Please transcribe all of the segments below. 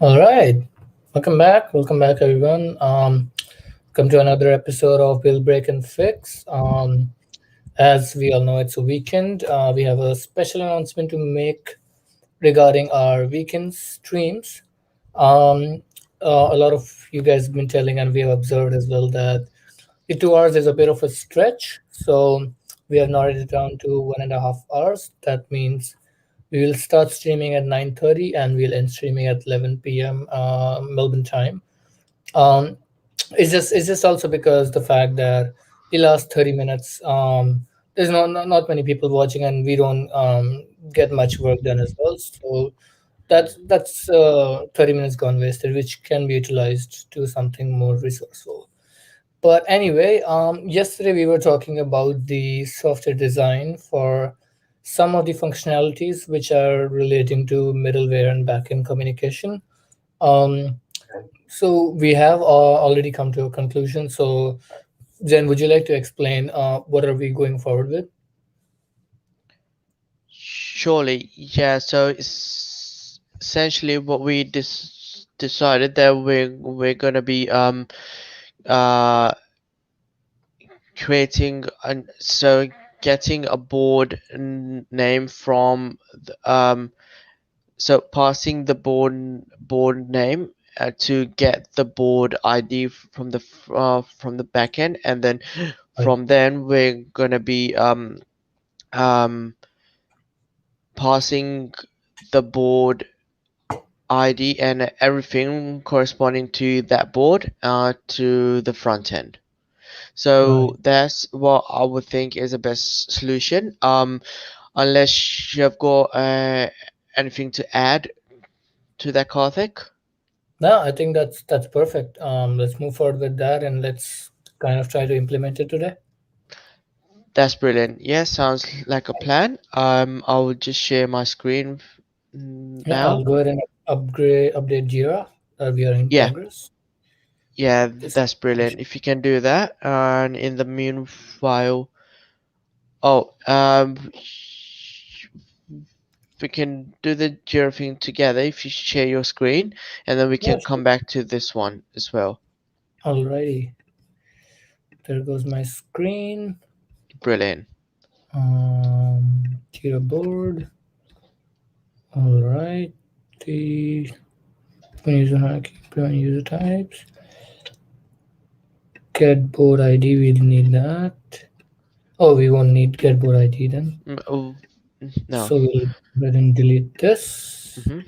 All right. Welcome back. Welcome back, everyone. Come to another episode of Build, Break, and Fix. As we all know, it's a weekend. We have a special announcement to make regarding our weekend streams. Um, a lot of you guys have been telling, and we have observed as well that the 2 hours is a bit of a stretch. So we have narrowed it down to 1.5 hours. That means we will start streaming at 9:30 and we'll end streaming at 11 p.m. Melbourne time. Um, it's just also because the fact that the last 30 minutes there's not many people watching and we don't get much work done as well. So that's 30 minutes gone wasted, which can be utilized to something more resourceful. But anyway, yesterday we were talking about the software design for some of the functionalities which are relating to middleware and backend communication. Um, so we have already come to a conclusion. So Jen, would you like to explain what are we going forward with? Surely, yeah. So it's essentially what we decided that we're gonna be uh creating an so getting a board name from so passing the board name to get the board ID from the backend, and then Right. from then we're gonna be um passing the board ID and everything corresponding to that board to the front end. Right. So that's what I would think is the best solution. Unless you have got anything to add to that, Karthik. No, I think that's perfect. Let's move forward with that and let's kind of try to implement it today. That's brilliant. Yeah, sounds like a plan. I will just share my screen Yeah, I'll now. go ahead and update Jira that we are in Yeah, progress. yeah, Just that's brilliant. If you can do that, and in the meanwhile, oh, we can do the Jira thing together if you share your screen, and then we yeah, can sure. come back to this one as well. Alrighty. There goes my screen. Brilliant. Jira board. All right. The user hierarchy, implement user types. Get board ID. We'll need that. Oh, we won't need get board ID then. Oh, no. So we'll go ahead and delete this. Hmm.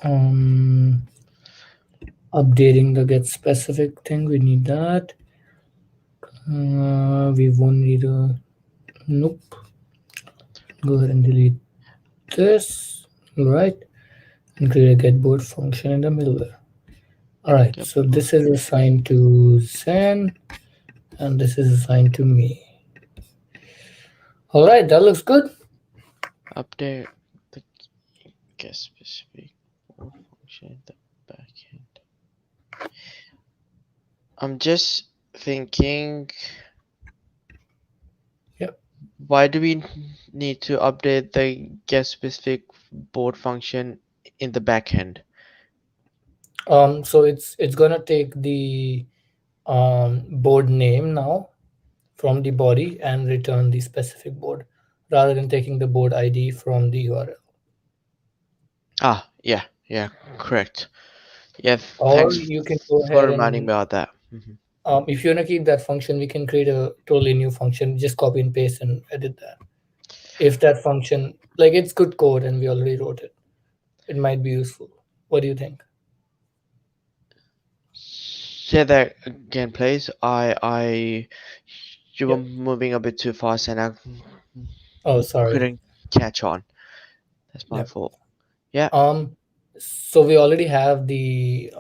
Um, Updating the get specific thing. We need that. We won't need a nope. Go ahead and delete this. All right, and create a get board function in the middleware. All right, Yep. so this is assigned to Zen, and this is assigned to me. All right, that looks good. Update the get specific board function in the backend. I'm just thinking, Yep. why do we need to update the get specific board function in the backend? So it's gonna take the board name now from the body and return the specific board rather than taking the board ID from the URL. Ah, yeah, yeah, correct. Yeah, Or thanks you can go for ahead reminding and me about that. if you want to keep that function, we can create a totally new function. Just copy and paste and edit that. If that function, like it's good code and we already wrote it, it might be useful. What do you think? Say that again, please. You were Yep. moving a bit too fast, and I Oh, sorry. couldn't catch on. That's my Yep. fault. Yeah. Um, so we already have the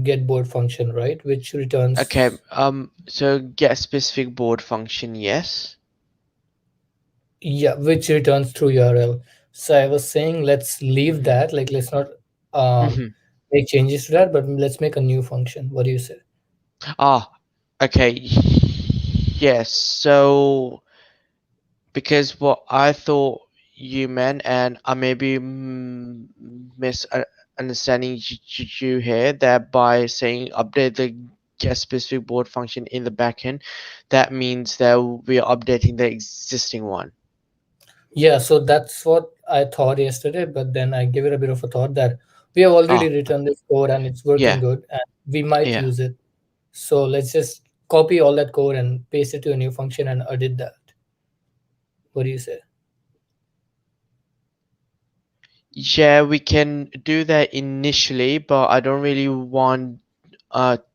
get board function, right? Which Okay. returns, So get specific board function, yes. yeah, which returns through URL. So I was saying let's leave Mm-hmm. that, like let's not um Mm-hmm. make changes to that, but let's make a new function. What do you say? Ah. Okay. Yes. So because what I thought you meant, and I maybe understanding you here that by saying update the get specific board function in the backend, that means that we are updating the existing one. Yeah, so that's what I thought yesterday, but then I gave it a bit of a thought that we have already Oh, written this code and it's working yeah, good and we might yeah. use it. So let's just copy all that code and paste it to a new function and edit that. What do you say? Yeah, we can do that initially, but I don't really want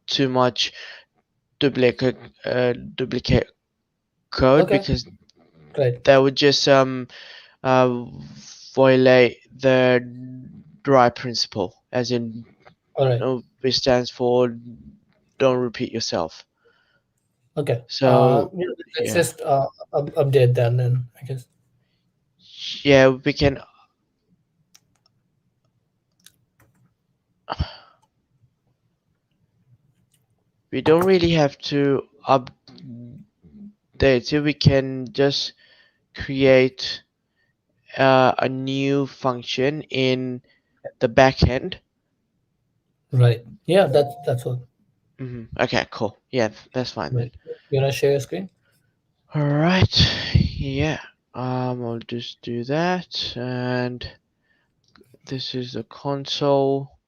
too much duplicate code Okay, because right. that would just uh violate the dry principle, as in All right. which stands for don't repeat yourself. Okay. So Yeah, let's yeah, just update that then, I guess. yeah, we can. We don't really have to update it. We can just create a new function in the backend. Right. Yeah, that's what. Okay, cool. Yeah, that's fine then. Right. You wanna share your screen? All right. Yeah. I'll just do that, and this is the console.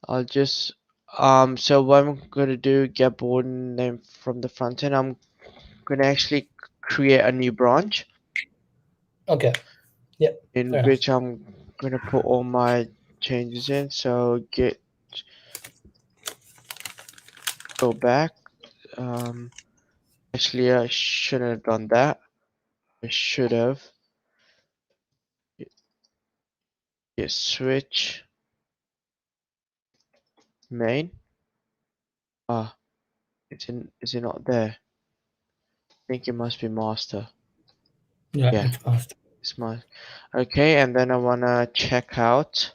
I'll just So what I'm gonna do, get board name from the front end. I'm gonna actually create a new branch Okay. Yeah. in Fair enough. which I'm gonna put all my changes in. So go back. Um, Actually, I shouldn't have done that. I should have. Yes, switch main. Ah, is it not there? I think it must be master. Yeah, Yeah, it's passed. it's my. Okay, and then I wanna check out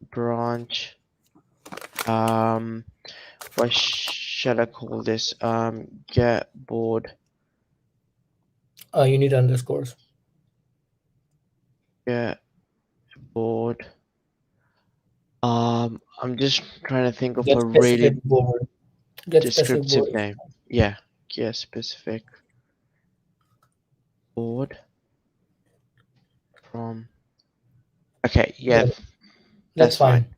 branch. Um, what shall I call this? Get board. You need underscores. Get board. I'm just trying to think of Get a really specific board. Get specific descriptive board. name. Yeah, get specific board from. Okay, yeah, Got it. That's that's fine. fine.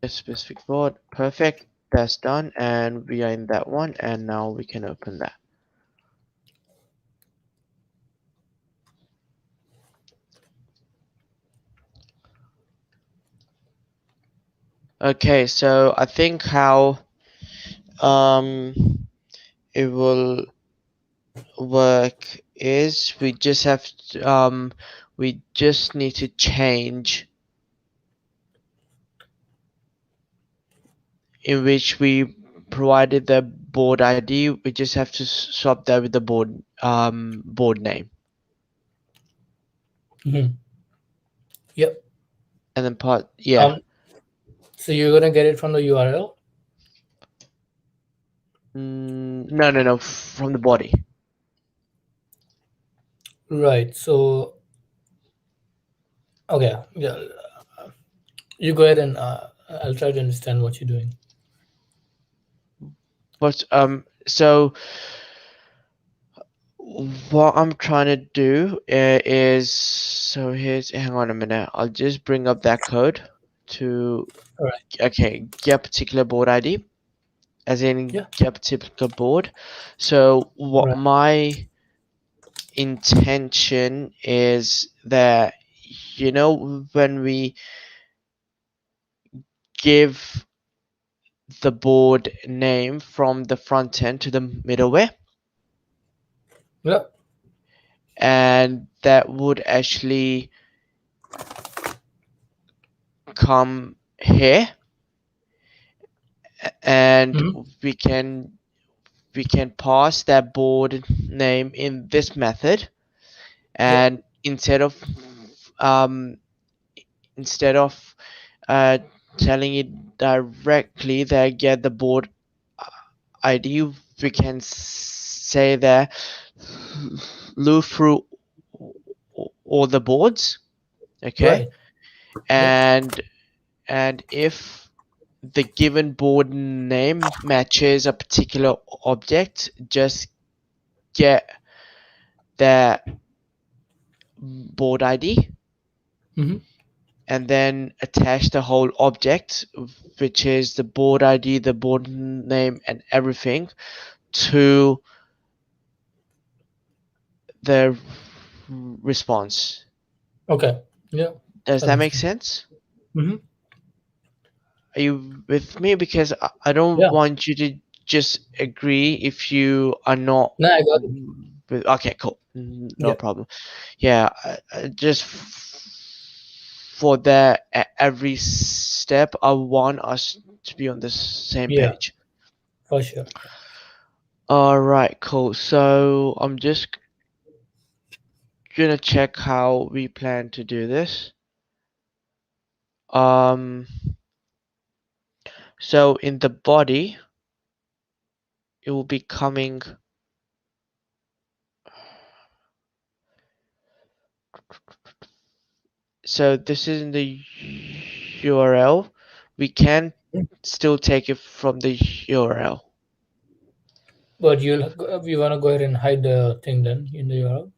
Get specific board. Perfect. That's done, and we are in that one, and now we can open that. Okay, so I think how um it will work is we just need to change in which we provided the board ID. We just have to swap that with the board name, Mm-hmm. Yep. and then yeah. So you're gonna get it from the URL. No, from the body. Right. So okay. Yeah. You go ahead and I'll try to understand what you're doing. But so what I'm trying to do is hang on a minute. I'll just bring up that code to All right. okay, get a particular board ID, as in Yeah. get a particular board. So what Right. my intention is that when we give the board name from the front end to the middleware, Yeah. and that would actually come here, and Mhm. we can pass that board name in this method, Yep. and um instead of uh telling it directly that get the board ID, we can say that loop through all the boards. Okay, Right. and if the given board name matches a particular object, just get the board ID Mm-hmm. and then attach the whole object, which is the board ID, the board name, and everything to the response. Okay. Yeah. Does that make Understand. sense? Mm-hmm. Are you with me? Because I don't Yeah. want you to just agree if you are not. No, I got it. Okay, cool. No Yeah. problem. Yeah, just for that, every step, I want us to be on the same Yeah. page. For sure. All right, cool. So I'm just gonna check how we plan to do this. Um, so in the body, it will be coming. So this is in the URL. We can still take it from the URL. But we want to go ahead and hide the thing then in the URL.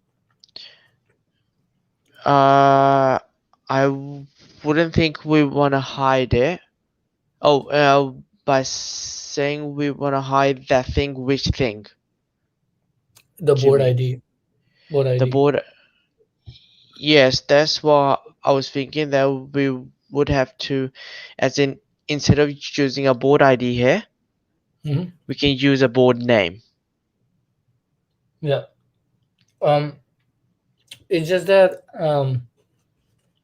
I wouldn't think we want to hide it. Oh, by saying we want to hide that thing, which thing? The Do you board mean ID. Board the ID. board? Yes, that's what I was thinking, that we would have to, as in, instead of choosing a board ID here, Mm-hmm. we can use a board name. Yeah. It's just that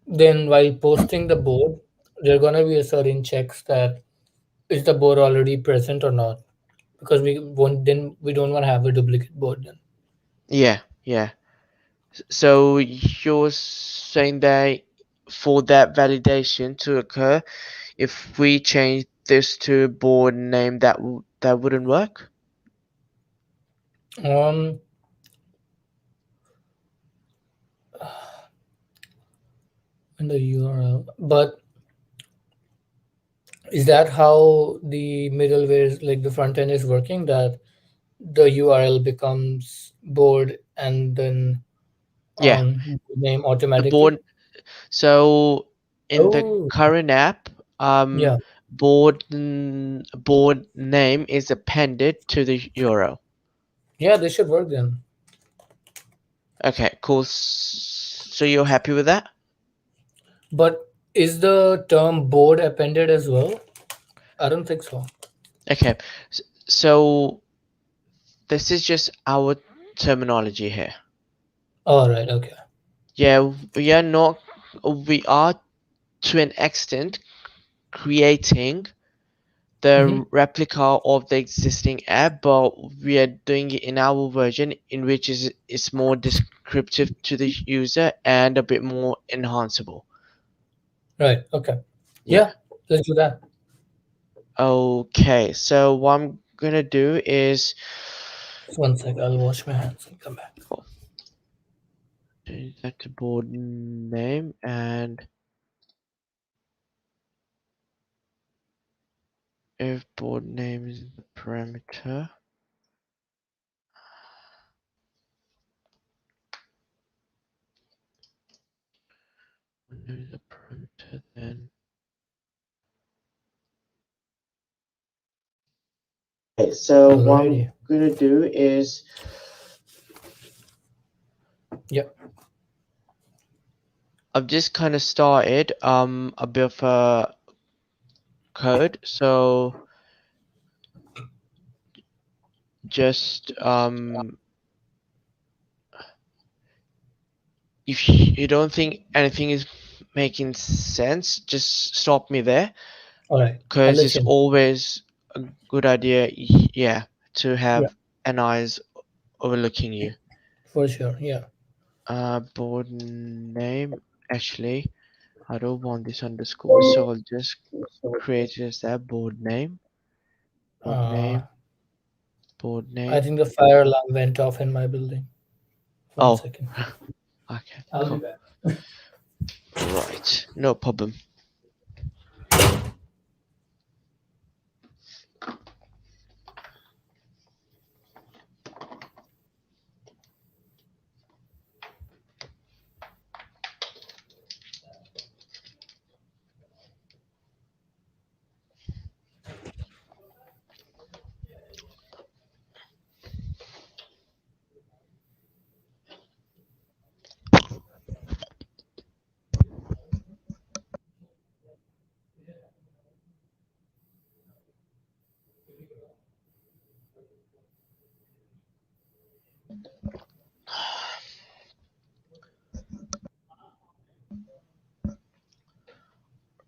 then while posting the board, there are gonna be a certain checks that is the board already present or not, because we don't want to have a duplicate board then. Yeah, yeah. So you're saying that for that validation to occur, if we change this to board name, that wouldn't work? Um, in the URL, but is that how the middleware is, like the front end is working? That the URL becomes board and then Yeah, name the automatically. board. So in the Oh, current app, yeah, board name is appended to the URL. yeah, they should work then. Okay, cool. So you're happy with that? But is the term board appended as well? I don't think so. Okay, so this is just our terminology here. All right, okay. Yeah, we are to an extent creating Mm-hmm. the replica of the existing app, but we are doing it in our version, in which is more descriptive to the user and a bit more enhanceable. Right, okay. Yeah. Yeah, let's do that. Okay, so what I'm gonna do is, Just one sec, I'll wash my hands and come back. oh, change that to board name, and if board name is the parameter, then okay, so what I'm Alrighty. gonna do is Yep. I've just kind of started a bit of a code. So just if you don't think anything is making sense, just stop me there, All right. I'll because let it's you know. always a good idea, yeah, to Yeah, have an eyes overlooking you. for sure. Yeah. Board name, actually, I don't want this underscore, so I'll just create it as that board name, board Uh, name, board I name. think the fire alarm went off in my building. One Oh, second. Okay, I'll cool. be back. Right, no problem.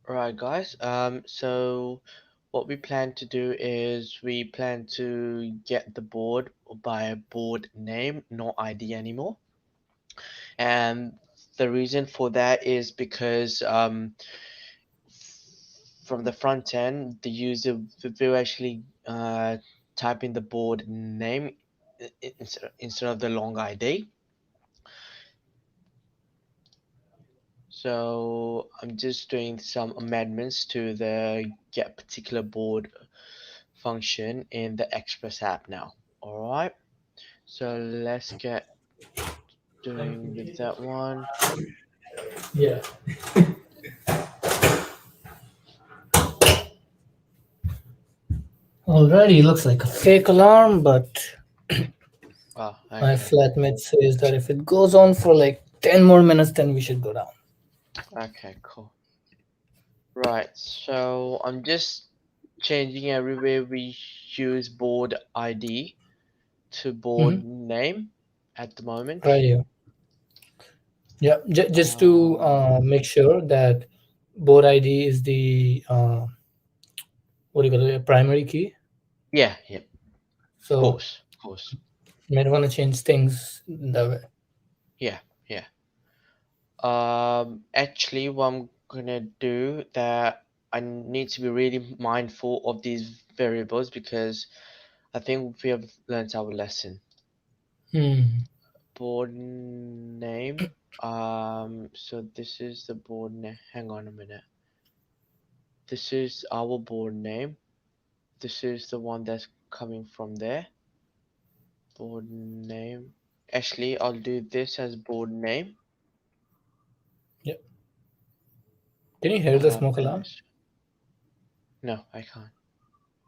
Right, guys. So what we plan to do is we plan to get the board by a board name, no ID anymore. And the reason for that is because from the front end, the user will actually type in the board name instead of the long ID. So I'm just doing some amendments to the get particular board function in the Express app now. All right. So let's get doing with that one. Yeah. Alrighty, looks like a fake alarm, but Oh, my okay. flatmate says that if it goes on for like 10 more minutes, then we should go down. Okay, cool. Right. So I'm just changing everywhere we use board ID to board name at the moment. Right here. Yeah, just to make sure that board ID is the what do you call it, a primary key. Yeah, yeah, of So course, of course. you might want to change things that way. Yeah, yeah. Actually, what I'm gonna do that I need to be really mindful of these variables because I think we have learned our lesson. Hmm. Board name. So this is the board name. Hang on a minute. This is our board name. This is the one that's coming from there. Board name. Actually, I'll do this as board name. Yep. Can you hear the smoke And alarm? this. No, I can't.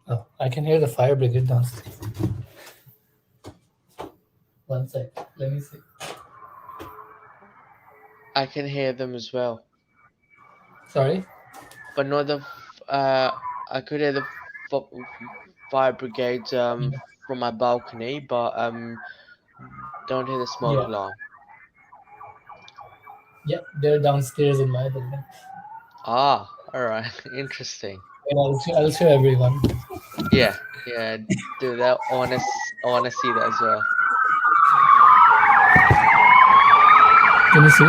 Oh, I can hear the fire brigade downstairs. One sec. Let me see. I can hear them as well, Sorry. but not the. I could hear the fire brigade from my balcony, but don't hear the smoke Yeah. alarm. Yep. They're downstairs in my building. Ah, all right, interesting. And I'll show everyone. Yeah, yeah, do that. I wanna see that as well. Can you see?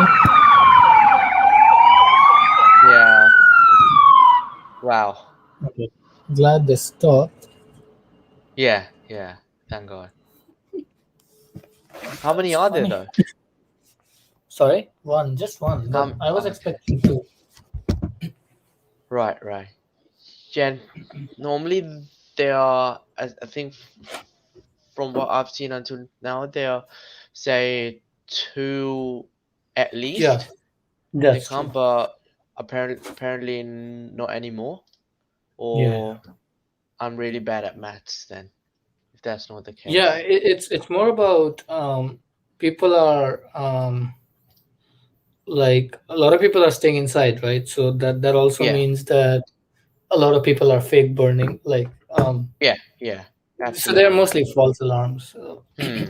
Yeah. Wow. Okay. Glad they stopped. Yeah, yeah. Thank God. How many That's are there funny. though? Sorry, one, just one. But I was Okay. expecting two. Right, right. Yeah. Normally there are. I think from what I've seen until now, there are say two at Yeah, least. They that's true. come, but apparently not anymore. Yeah. Or I'm really bad at maths then, if that's not the Yeah, case. it's more about people are like a lot of people are staying inside, right? So that also Yeah, means that a lot of people are fake burning, like yeah, yeah. so they're Absolutely. mostly false alarms. So. Hmm.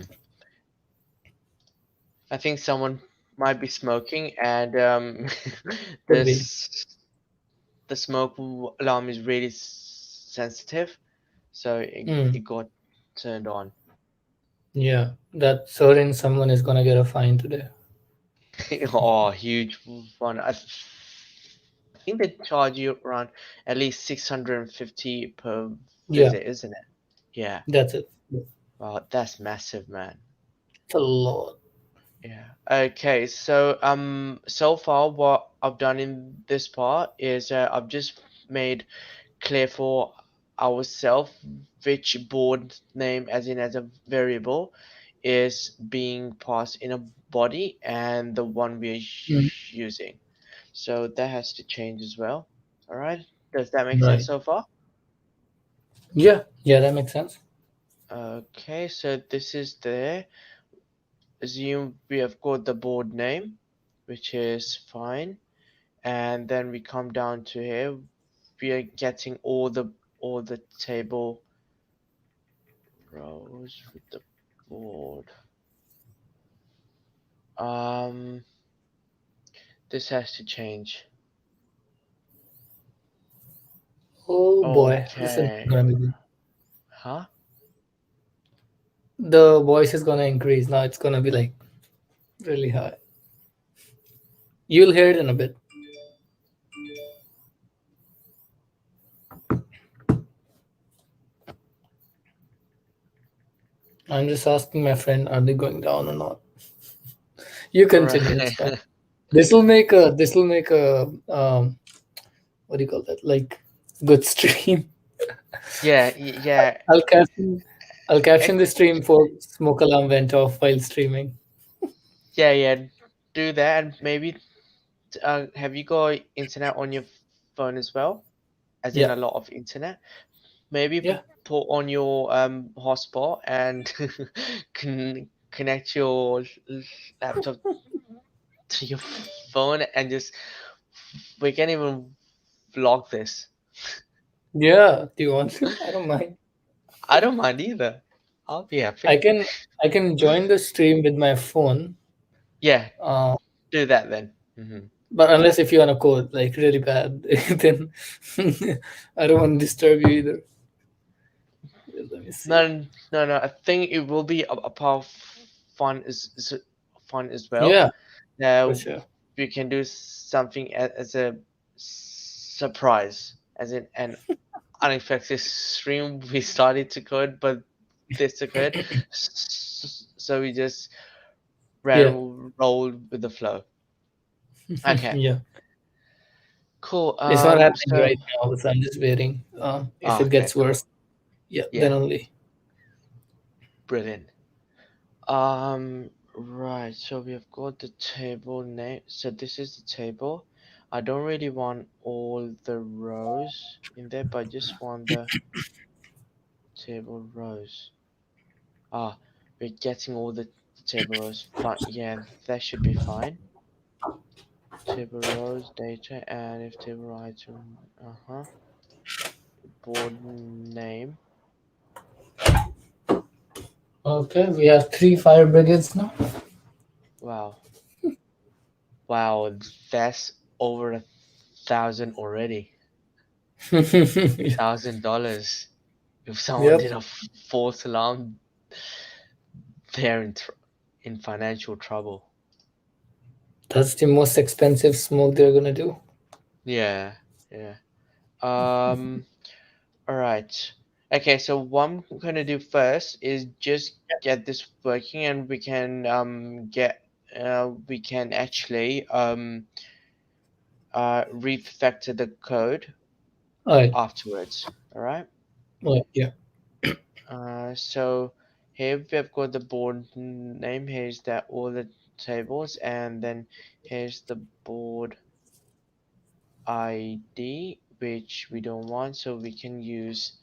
I think someone might be smoking, and Could be. this the smoke alarm is really sensitive, so Mm, it got turned on. yeah, that certain someone is gonna get a fine today. Oh, huge one. I think they charge you around at least 650 per Yeah, visit, isn't it? Yeah. that's it. Wow, that's massive, man. It's a lot. Yeah. Okay. So far what I've done in this part is I've just made clear for ourselves which board name, as in as a variable, is being passed in a body and the one we're Mm. using. So that has to change as well. All right. Does that make sense Right. so far? Yeah, that makes sense. Okay. So this is there. Assume we have got the board name, which is fine. And then we come down to here. We are getting all the table rows with the board. Um, this has to change. Oh boy, this is Okay. gonna be good. Huh? The voice is gonna increase now. It's gonna be like really high. You'll hear it in a bit. I'm just asking my friend, are they going down or not? You All continue. It's right. fine. This will make a what do you call that? Like good stream. Yeah, yeah. I'll caption I'll caption the Ac- stream for smoke alarm went off while streaming. Yeah, yeah. Do that, and maybe have you got internet on your phone as well? As in Yeah, a lot of internet? Maybe yeah. put on your hotspot and connect your laptop to your phone and just we can even vlog this. Yeah. Do you want to? I don't mind. I don't mind either. I'll be I happy. can I can join the stream with my phone. Yeah, Uh, do that then. but unless if you want to code like really bad, then I don't want to disturb you either. Let me see. No, no, no. I think it will be a part of fun as well. Yeah, for Now sure. we can do something as a surprise, as in an unexpected stream. We started to code, but this occurred, so we just Yeah, rolled with the flow. Okay, yeah. cool. It's not happening So right now, so I'm just waiting. If it okay, gets cool. worse, yeah, then Yeah, only. brilliant. Right. So we have got the table name. So this is the table. I don't really want all the rows in there, but I just want the table rows. Ah, we're getting all the table rows. Fine. Yeah, that should be fine. Table rows, data, and if table item, board name. Okay, we have three fire brigades now. Wow, wow, that's over 1,000 already. $1,000. If someone Yep, did a false alarm, they're in financial trouble. that's the most expensive smoke they're gonna do. Yeah, yeah. Um, all right. Okay, so what I'm gonna do first is just get this working, and we can actually refactor the code All right. afterwards. All right. All right. Yeah. So here we've got the board name. Here's that all the tables, and then here's the board ID, which we don't want, so we can use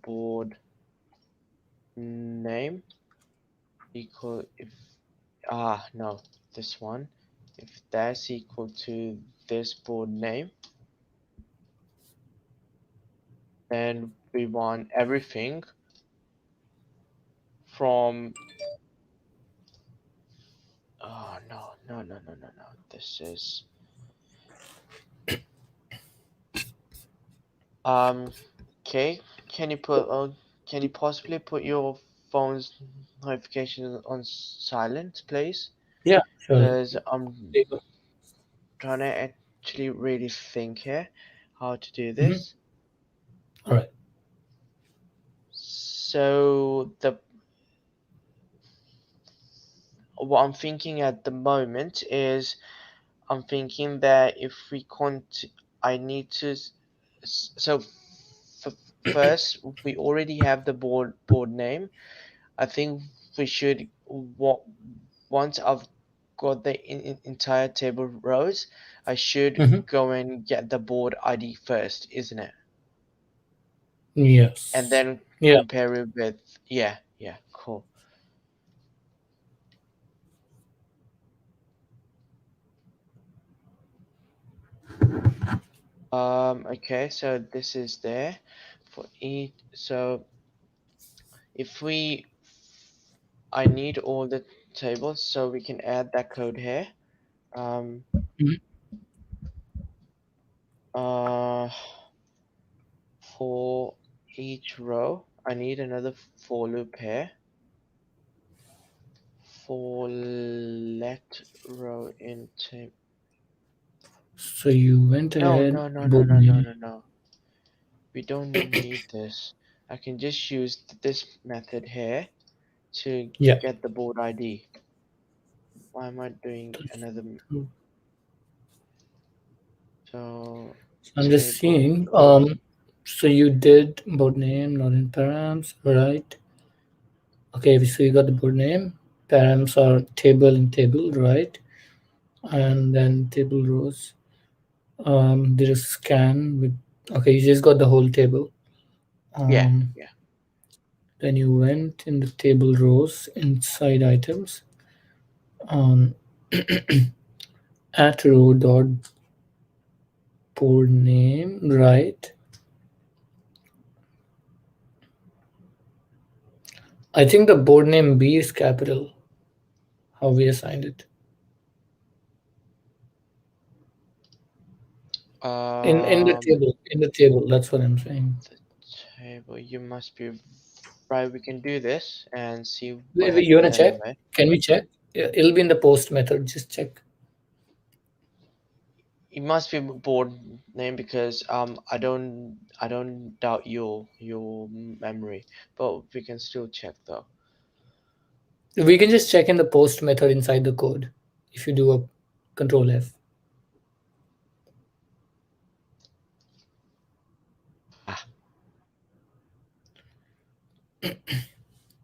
board name equal if no, this one, if that's equal to this board name, then we want everything from no, no, no, no, no, no, this is um okay, can you possibly put your phone's notification on silent, please? Yeah. Sure. Because I'm trying to actually really think here how to do Mm-hmm. this. All right. So the what I'm thinking at the moment is I'm thinking that if we can't, I need to. So first, we already have the board name. I think we should. Once I've got the entire table rows, I should Mhm. go and get the board ID first, isn't it? Yes. And then Yeah. compare it with yeah, cool. Okay, so this is there for each. So if I need all the tables, so we can add that code here. Um, Mhm. uh, for each row, I need another for loop here. For let row in table. So you went No, ahead, no, no, no, board no, no, name. no, no. We don't need this. I can just use this method here to Yeah. get the board ID. Why am I doing another? So So I'm just table. seeing. So you did board name, not in params, right? Okay, so you got the board name. Params are table in table, right? And then table rows. There is scan with. Okay, you just got the whole table. Yeah, Um, yeah. then you went in the table rows inside items. Um, at row dot board name, right? I think the board name B is capital. How we assigned it in the Um, table. In the table, that's what I'm saying. the table. You must be right. We can do this and see what You wanna happens check? anyway. Can we check? Yeah, it'll be in the post method. Just check. It must be board name because I don't doubt your memory, but we can still check though. We can just check in the post method inside the code. If you do a control F. Ah,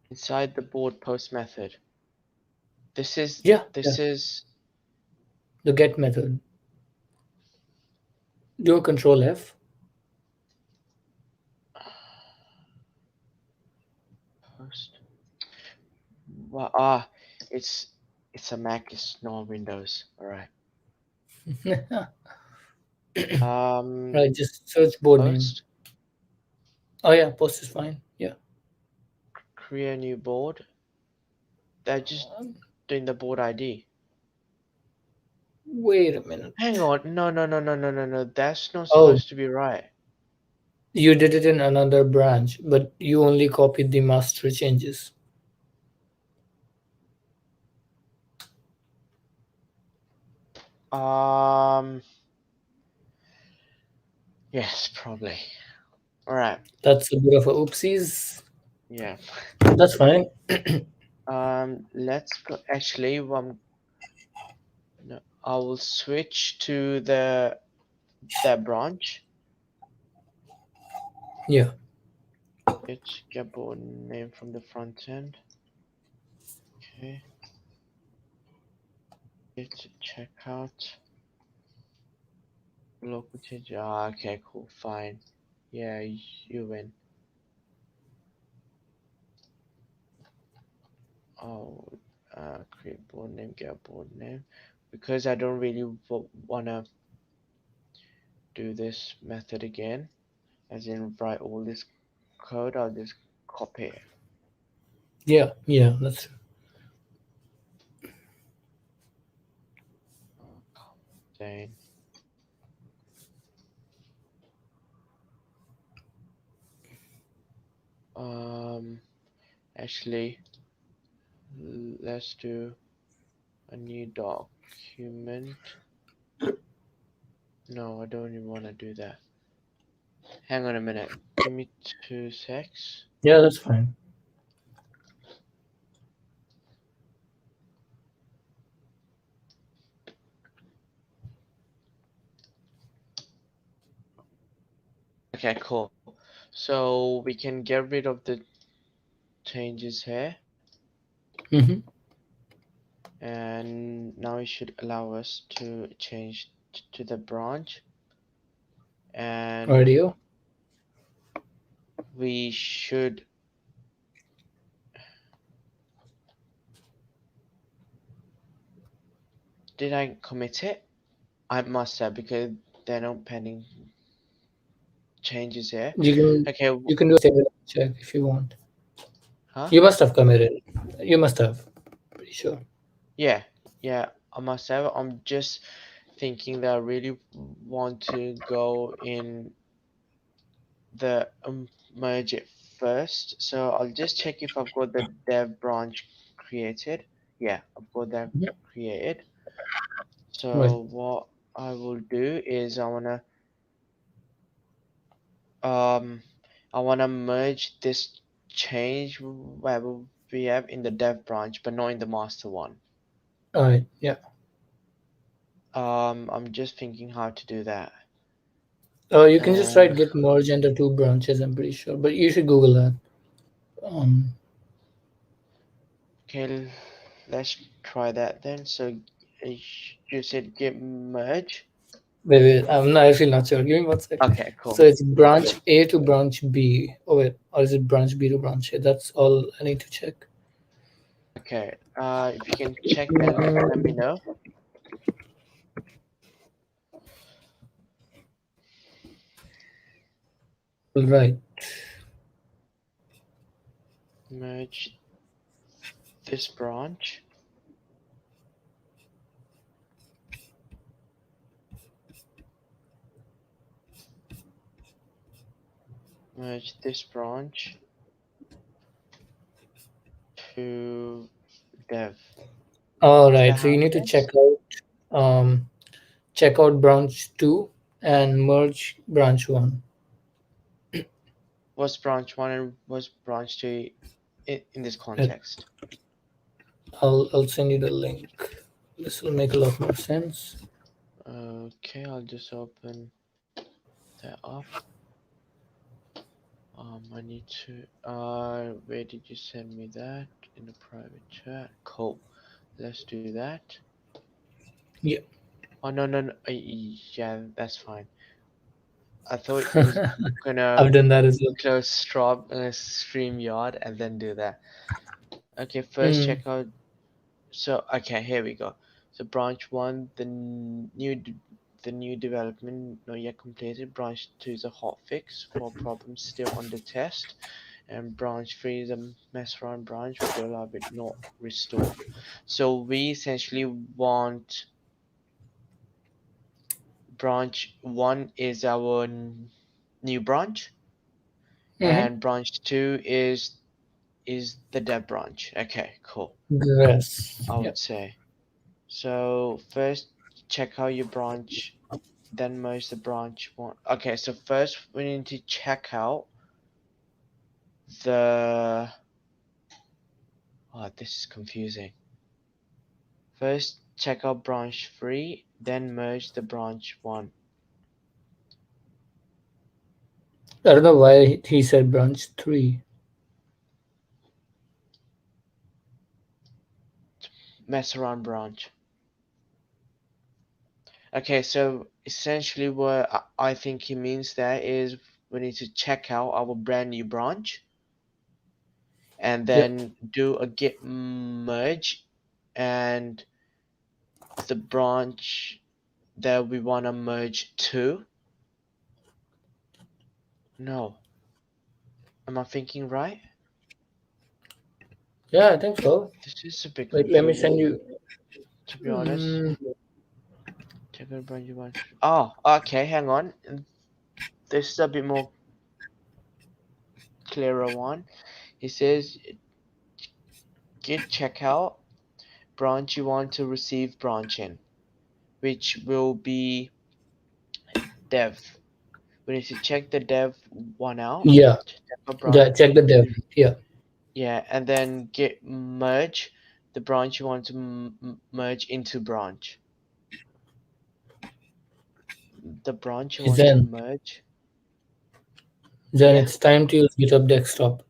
inside the board post method. This is Yeah, yeah. this is The get method. Do a control F. post. Well, it's it's a Mac, it's not Windows. All right. Right, just search board name. Post, Oh yeah, post is fine. Yeah. create a new board. They're just doing the board ID. Wait a minute. Hang on, no, no, no, no, no, no, no. That's not Oh, supposed to be right. you did it in another branch, but you only copied the master changes. Um, yes, probably. All right. That's a bit of a oopsies. Yeah. That's fine. Let's go. Actually, no, I will switch to that branch. Yeah. Get board name from the front end. Okay. It's checkout. Local change. Okay, cool, fine. Yeah, you win. Oh, create board name, get board name. Because I don't really wanna do this method again, as in write all this code, I'll just copy it. Yeah. Yeah. That's Then, actually, let's do a new document. No, I don't even want to do that. Hang on a minute. Give me 2 secs. yeah. That's fine. Okay, cool. So we can get rid of the changes here, Mm-hmm. and now it should allow us to change to the branch, and Radio. we should. Did I commit it? I must have, because there are no pending changes here. Okay, You can do a stability check if you want. huh? You must have committed. You must have. Pretty sure. Yeah, yeah, I must have. I'm just thinking that I really want to go in the merge it first. So I'll just check if I've got the dev branch created. Yeah, I've got that Mhm. created. Right. So what I will do is um I wanna merge this change whatever we have in the dev branch, but not in the master one. All right. Yeah. I'm just thinking how to do that. You can just Uh, write git merge under two branches. I'm pretty sure, but you should Google that. Um, okay, let's try that then. So you said git merge. wait. I'm not actually not sure. Give me one sec. Okay, So cool. it's branch A to branch B. Oh wait, or is it branch B to branch A? That's all I need to check. Okay, if you can check, then let me know. Right. Merge this branch. Merge this branch to dev. All Is right. that So how you need to it is? check out branch two and merge branch one. What's branch one and what's branch two in this Uh, context? I'll send you the link. This will make a lot more sense. Okay, I'll just open that up. I need to. Where did you send me that? In the private chat. Cool. Let's do that. Yeah. Oh no no no. Yeah, that's fine. I thought it was gonna I've done that as well. close StreamYard and then do that. Okay, first Mm. check out. So okay, here we go. So branch one, the new development not yet completed. Branch two is a hotfix for problems still under test, and branch three is a mess around branch with the allow it not restored. So we essentially want branch one is our new branch, Mm-hmm. and branch two is the dev branch. Okay, cool. Yes. I Yeah. would say. So first check out your branch, then merge the branch one. Okay, so first we need to check out the. Oh, this is confusing. First check out branch 3, then merge the branch 1. I don't know why he said branch three. Mess around branch. Okay, so essentially what I think he means there is we need to check out our brand new branch and Yep. then do a git merge, and the branch that we want to merge to. No. Am I thinking right? Yeah, I think so. This is a bit Wait, let me send confusing, you. to be honest. Mm, Check out branch one. Oh, okay, hang on. This is a bit more clearer one. He says git checkout branch you want to receive branch in, which will be dev. We need to check the dev one out. yeah. Check out Yeah. branch. Check the dev. Yeah. Yeah, and then git merge the branch you want to merge into branch. The branch you want to Then merge. Then Yeah. it's time to use GitHub Desktop.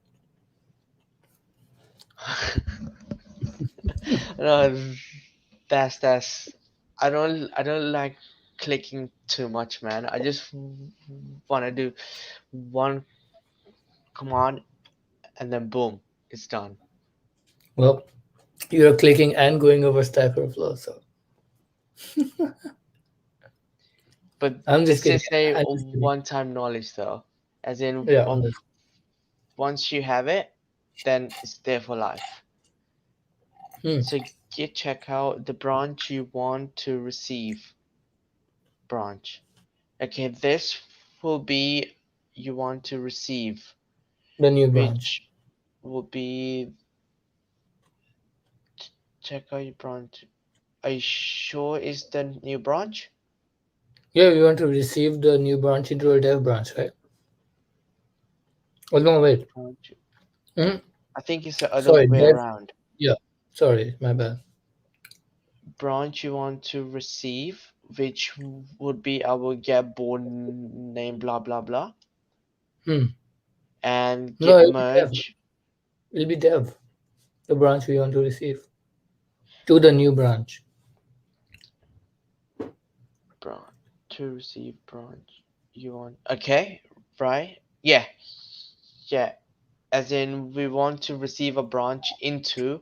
No, that's I don't like clicking too much, man. I just want to do one command and then boom, it's done. Well, you're clicking and going over Stack Overflow, so But I'm just this kidding. is a I'm just kidding. one-time knowledge though, as in Yeah, I'm just, once you have it, then it's there for life. hmm. So git checkout the branch you want to receive branch. Okay, this will be you want to receive, The new branch. which will be check out your branch. Are you sure is the new branch? Yeah, we want to receive the new branch into a dev branch, right? Oh no, wait. Branch. Hmm? I think it's the other Sorry, way dev. around. Yeah, sorry, my bad. Branch you want to receive, which would be I will get board name blah blah blah, Hmm. and No, git it'll be dev. merge It'll be dev. The branch we want to receive to the new branch. branch to receive branch you want. Okay, right? Yeah, yeah. As in we want to receive a branch into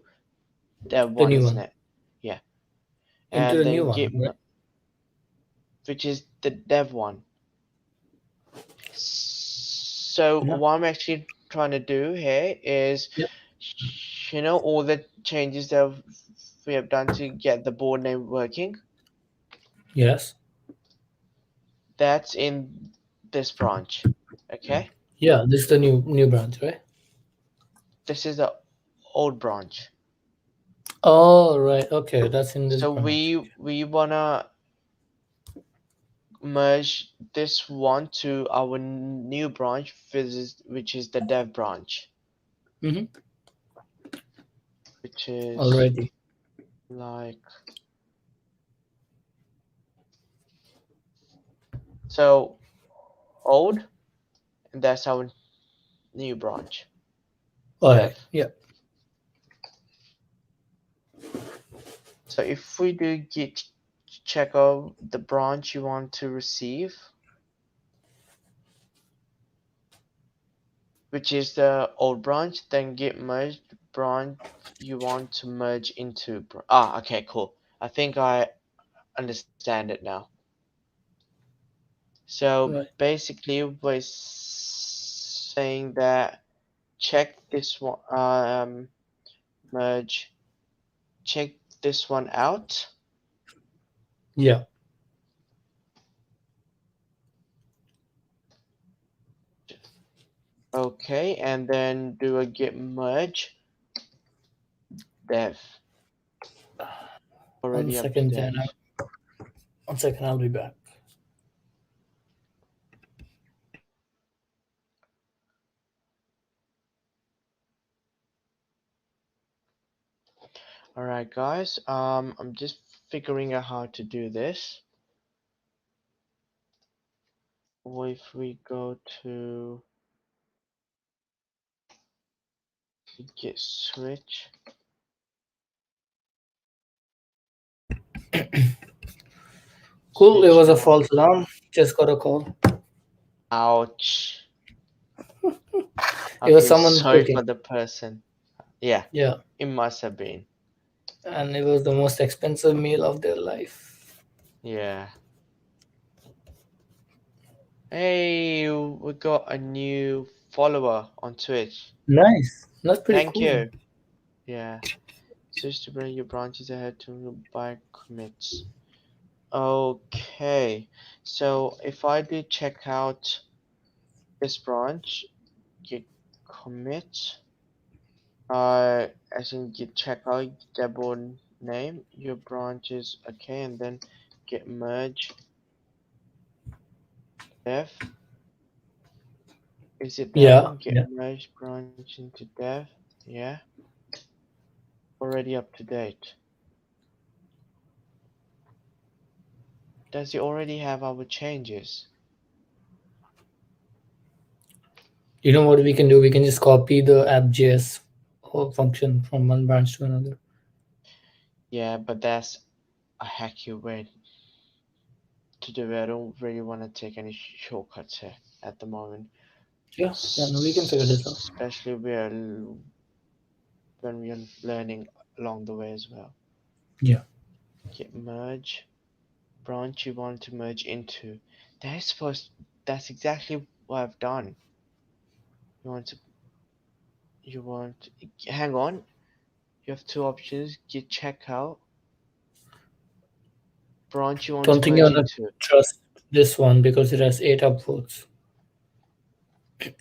that The one, new isn't one. it? Yeah, Into and the new then one, git right? which is the dev one. So Yeah. what I'm actually trying to do here is, Yeah. all the changes that we have done to get the board name working. Yes. That's in this branch. Okay, Yeah, this is the new branch, right? this is the old branch. Oh, right. Okay, that's in this So branch. we wanna merge this one to our new branch, which is the dev branch, Mm-hmm. which is Already. like so old, and that's our new branch, All right. dev. Yeah. So if we do git check out the branch you want to receive, which is the old branch, then git merge branch you want to merge into. Okay, cool. I think I understand it now. So Right. basically, we're saying that check this one, merge, check this one out. Yeah. Okay, and then do a git merge dev. One Already up to second, Jan. date. One second, I'll be back. Alright, guys. I'm just figuring out how to do this. Or if we go to git switch. Cool. It Switch was a now. false alarm. Just got a call. Ouch. I It was feel someone sorry quitting. for the person. Yeah, Yeah. it must have been. And it was the most expensive meal of their life. Yeah. Hey, we got a new follower on Twitch. Nice. That's pretty Thank cool. you. Yeah. Switch to bring your branches ahead to buy commits. Okay. So if I do check out this branch, git commit, as in git check out debug name, your branch is okay, and then git merge dev. Is it that Yeah. one? Git Yeah. merge branch into dev. Yeah. Already up to date. Does it already have our changes? You know what we can do? We can just copy the app.js function from one branch to another. Yeah, but that's a hacky way to do it. I don't really want to take any shortcuts here at the moment. Yeah, yeah, no, we can figure this out. Especially when we are learning along the way as well. Yeah. Git merge branch you want to merge into. That's exactly what I've done. You want to hang on. You have two options: git checkout branch you want Don't to think you merge wanna into. trust this one because it has 8 upvotes.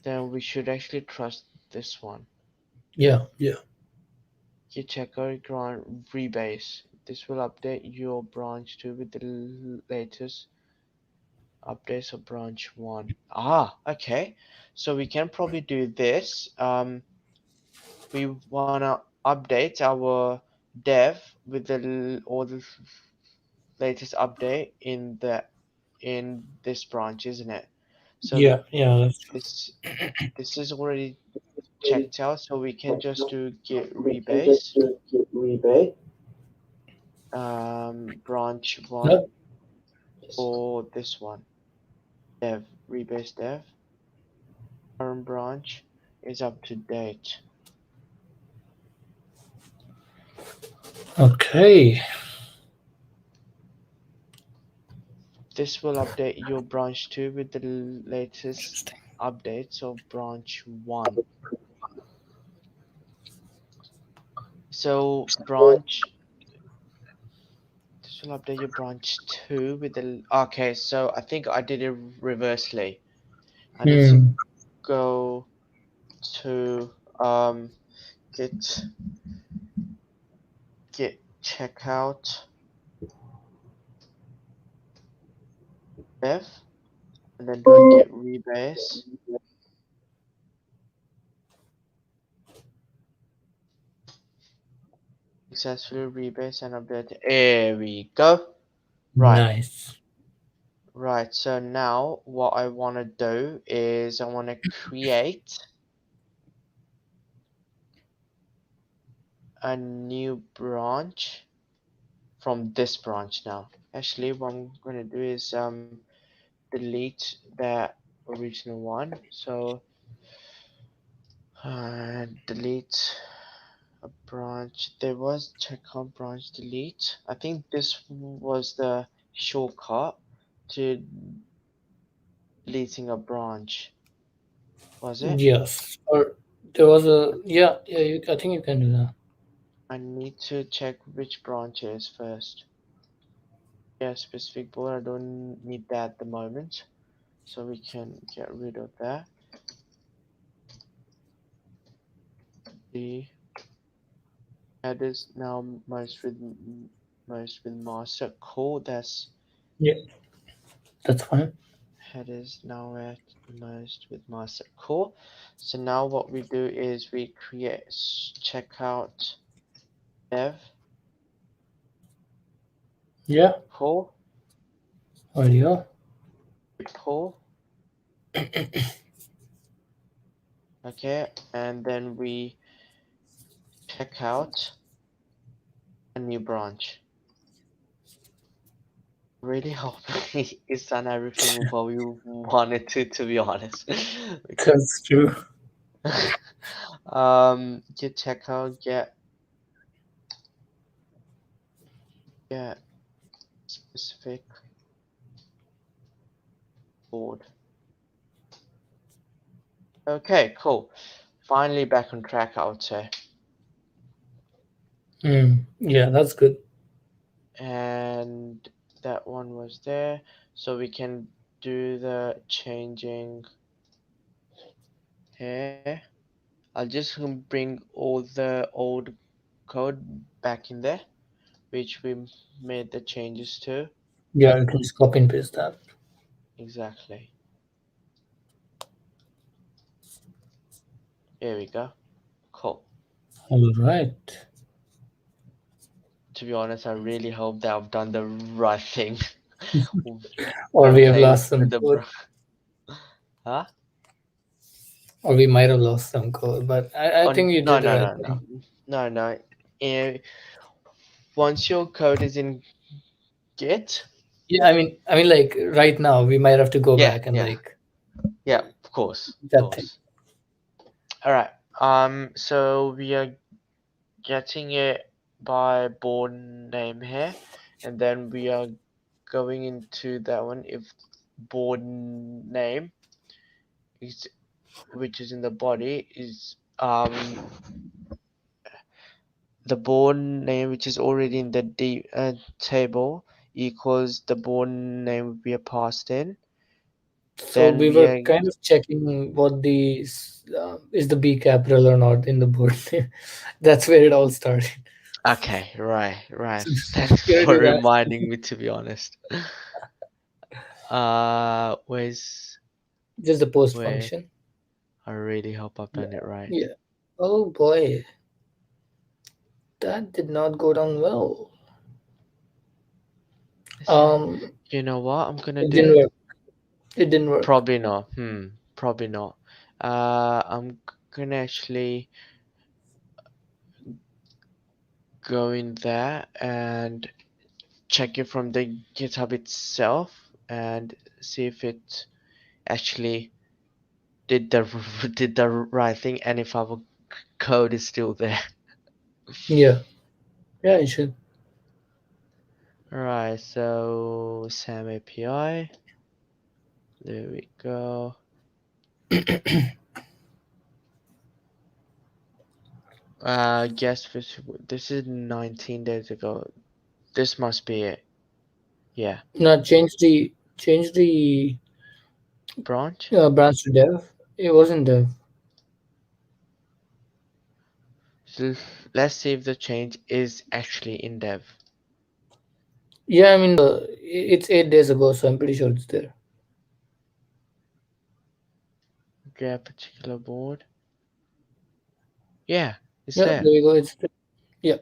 Then we should actually trust this one. Yeah, yeah. Git checkout grant rebase. This will update your branch to with the latest updates of branch one. Okay. So we can probably do this. We wanna update our dev with all the latest update in this branch, isn't it? So Yeah, yeah, that's true. this this is already checked out, so we can just do git rebase branch one No, or this one dev rebase dev current branch is up to date. okay. This will update your branch 2 with the latest Interesting. updates of branch 1. So this will update your branch 2 with the okay, so I think I did it reversely. I need to Hmm. go to git checkout dev and then do a git rebase. Successfully rebase and update. There we go. Right. Nice. Right, so now what I want to do is I want to create a new branch from this branch now. Actually, what I'm going to do is delete that original one. So delete a branch. There was checkout branch delete. I think this was the shortcut to deleting a branch. Was it? Yes. Or there was a yeah, yeah, I think you can do that. I need to check which branch is first. Yeah, specific board. I don't need that at the moment, so we can get rid of that. The head is now merged with master. Cool. That's Yeah, that's fine. head is now at merged with master. Cool. So now what we do is we create checkout dev. Yeah. Pull. Audio. Pull. Okay, and then we check out a new branch. Really hope it's done everything what we wanted to be honest. That's true. Git checkout, get specific board. Okay, cool. Finally back on track, I would say. Yeah, that's good. And that one was there, so we can do the changing here. I'll just bring all the old code back in there, which we made the changes to. Yeah, you can just copy and paste that. Exactly. Here we go. Cool. All right. To be honest, I really hope that I've done the right thing Or when we have playing lost some with the code. huh? or we might have lost some code. But I Oh think you no did the no right no no thing. no no. Eh, once your code is in Git, Yeah, I mean, like right now we might have to go yeah back and yeah like yeah, of that thing. course. All right. So we are getting it by board name here, and then we are going into that one if board name is which is in the body is the board name which is already in the table equals the board name we are passed in. So Then we we were are kind of checking what is the B capital or not in the board name. That's where it all started. okay, right. So Thanks security for was reminding me, to be honest. Where's just the post wait? function. I really hope I've Yeah. done it right. Yeah. Oh boy, that did not go down well. Is it? Um, You know what I'm gonna it didn't do? work. It didn't work. Probably not. Probably not. I'm gonna actually go in there and check it from the GitHub itself and see if it actually did the did the right thing and if our code is still there. Yeah. Yeah, it should. Right, so SAM API. There we go. Guess this is 19 days ago. This must be it. Yeah, Now change the branch. branch to dev. It wasn't dev. So let's see if the change is actually in dev. Yeah, I mean it's 8 days ago, so I'm pretty sure it's there. Get particular board. Yeah, it's Yeah, there. there we go. It's there. Yeah,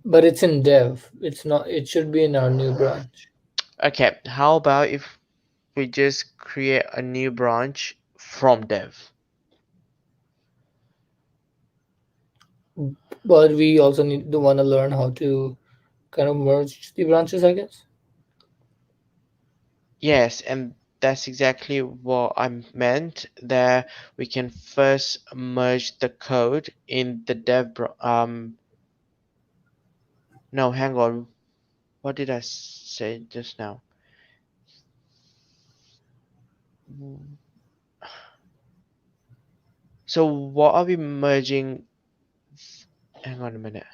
but it's in dev. It's not. It should be in our new branch. Okay, how about if we just create a new branch from dev? But we also need to want to learn how to kind of merge the branches, I guess. Yes, and that's exactly what I meant. There, we can first merge the code in the no, hang on. What did I say just now? So what are we merging? Hang on a minute.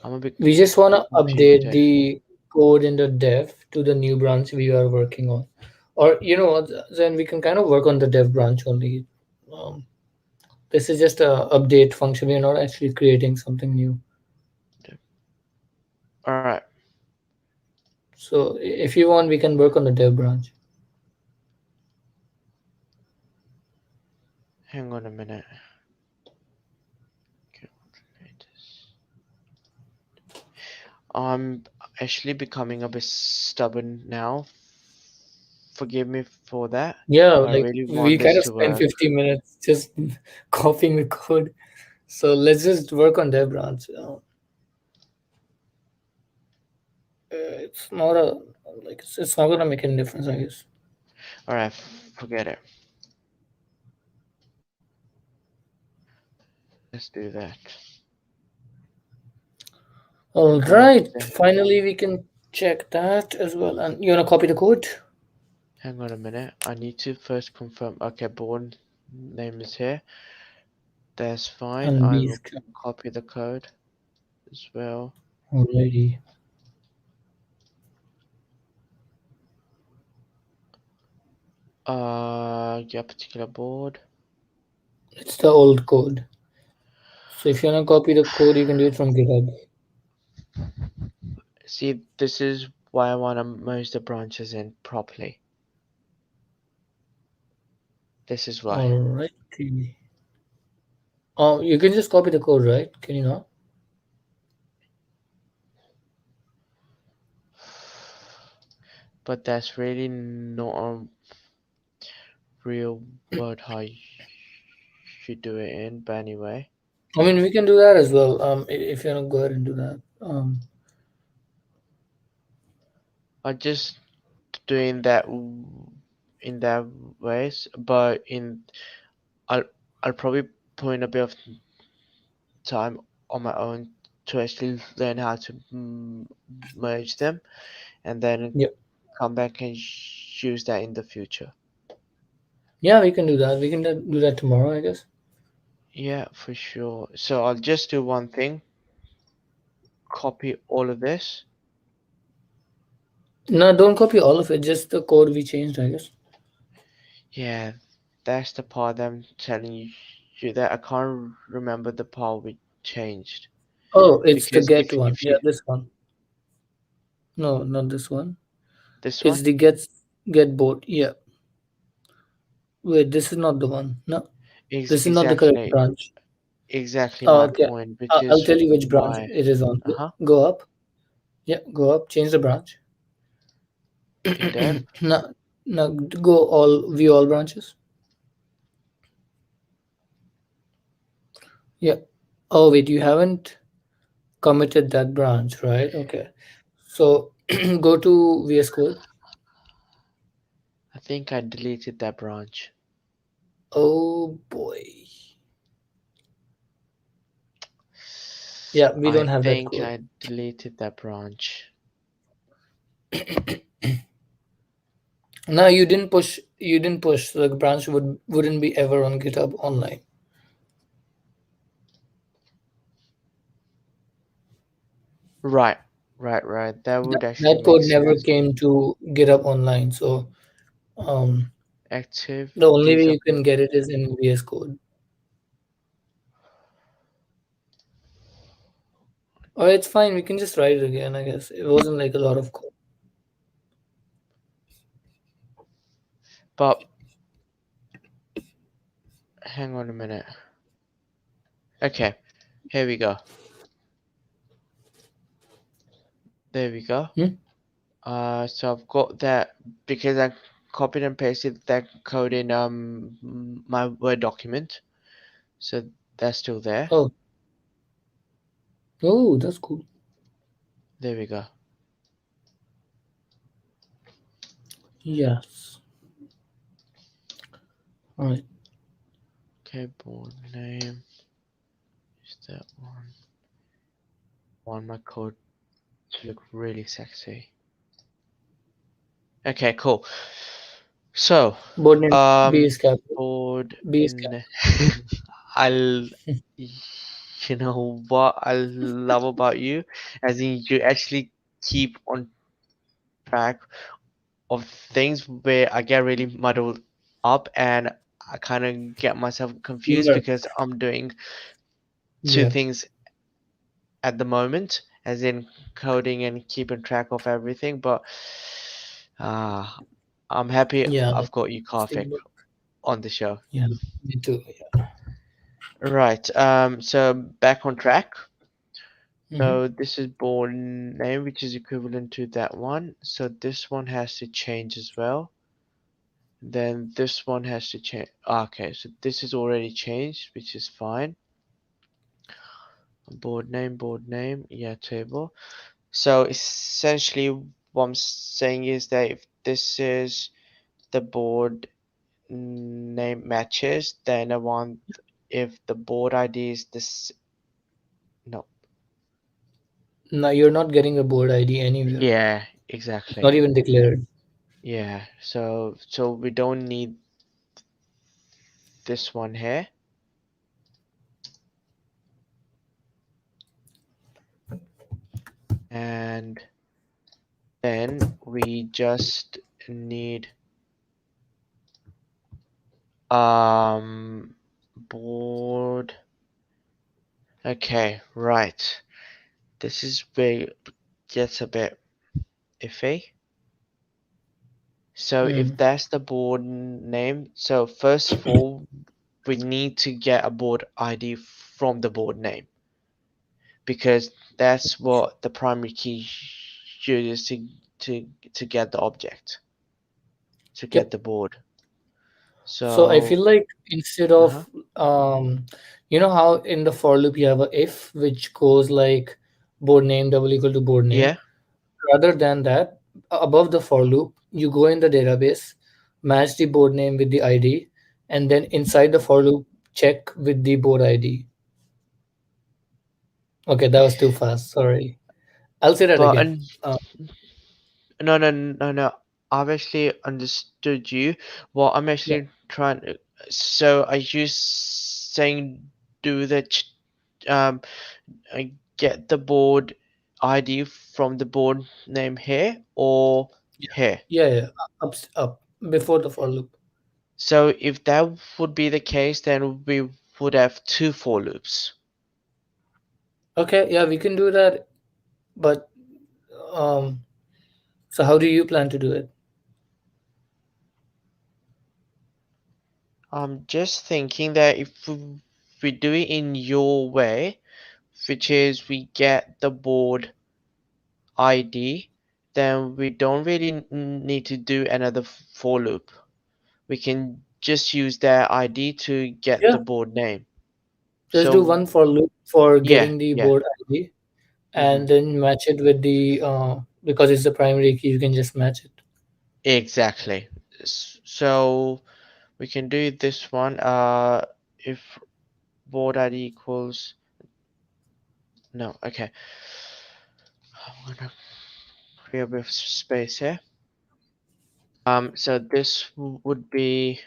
I'm a bit We just want to confused update here. the code in the dev to the new branch we are working on, or you know what? Then we can kind of work on the dev branch only. Um, this is just a update function. We are not actually creating something new. All right, So if you want, we can work on the dev branch. hang on a minute. Okay, what's the latest? I'm actually becoming a bit stubborn now. Forgive me for that. Yeah, I like really we want kind this of to spent work. 50 minutes just copying the code. So let's just work on dev branch. It's not a like it's not gonna make any difference, I guess. All right, forget it. Let's do that. All right, Okay. finally we can check that as well. And you wanna copy the code? Hang on a minute. I need to first confirm. Okay, born name is here. That's fine. And I these will copy the code as well. already. Yeah, particular board. It's the old code. So if you wanna copy the code, you can do it from GitHub. See, this is why I want to merge the branches in properly. This is why. Alright. Oh, you can just copy the code, right? Can you not? But that's really not a real word how should do it in, but anyway, I mean, we can do that as well. If you want to go ahead and do that. I'm just doing that in that ways, but I'll I'll probably put in a bit of time on my own to actually learn how to merge them, and then Yep. come back and use that in the future. Yeah, we can do that. We can do that tomorrow, I guess. Yeah, for sure. So I'll just do one thing, copy all of this. No, don't copy all of it. Just the code we changed, I guess. Yeah, that's the part that I'm telling you that I can't remember the part we changed. Oh, it's the Because get if one. if Yeah, you this one. No, not this one. this It's one the get board. Yeah. Wait, this is not the one. No, is this is not the correct exactly branch. my Okay. point, which I'll is tell you which branch why. it is on. Uh-huh. Go up. Yeah, go up. Change the branch. In dev. Now, now go all view all branches. Yeah. Oh wait, you haven't committed that branch, right? Okay. So go to VS Code. I think I deleted that branch. Oh boy. Yeah, we I don't have that think code. I deleted that branch. No, you didn't push. You didn't push. So the branch wouldn't be ever on GitHub online. Right, right. That would actually That make code never sense. came to GitHub online. So um, Active the only way data. you can get it is in VS Code. Or it's fine. We can just write it again. I guess it wasn't like a lot of code. But hang on a minute. Okay, here we go. There we go. Hmm? So I've got that because I copied and pasted that code in my Word document. So that's still there. Oh, oh, that's cool. There we go. Yes. All right. Okay, board name is that one. Want my code to look really sexy. Okay, cool. So, Board name B um, is capital. board. B is capital. I'll. You know what I love about you, as in you actually keep on track of things where I get really muddled up and I kind of get myself confused Yeah. because I'm doing two Yeah. things at the moment, as in coding and keeping track of everything. But uh, I'm happy Yeah. I've got you, Karthik, on the show. Yeah. Me too. Yeah. Right. So back on track. Mm-hmm. So this is born name, which is equivalent to that one. So this one has to change as well. Then this one has to change. Okay, so this is already changed, which is fine. Board name, yeah, table. So essentially, what I'm saying is that if this is the board name matches, then I want if the board ID is this. No, Now you're not getting a board ID anywhere. yeah, It's not exactly. even declared. Yeah, so we don't need this one here. And then we just need board. Okay, right. This is where it gets a bit iffy. So if Mm. that's the board name, so first of all, we need to get a board ID from the board name because that's what the primary key uses to get the object, to get Yep. the board. So I feel So, like instead of uh-huh. you know how in the for loop you have a if which goes like board name double equal to board name. Yeah. Rather than that, above the for loop, you go in the database, match the board name with the ID, and then inside the for loop, check with the board ID. Okay, that was too fast. Sorry. I'll say that But again. Uh, no. I've actually understood you. What I'm yeah, actually trying to, so are you saying do the get the board ID from the board name here or yeah, here? yeah. Up before the for loop. So if that would be the case, then we would have two for loops. Okay, yeah, we can do that. But um, so how do you plan to do it? I'm just thinking that if we do it in your way, which is we get the board ID, then we don't really need to do another for loop. We can just use their ID to get the Yeah, board name. just do So one for loop for yeah, getting the yeah, board ID, hmm and then match it with the because it's the primary key, you can just match it. exactly. So we can do this one. If board ID equals no, okay. I'm gonna create a bit of space here. So this would be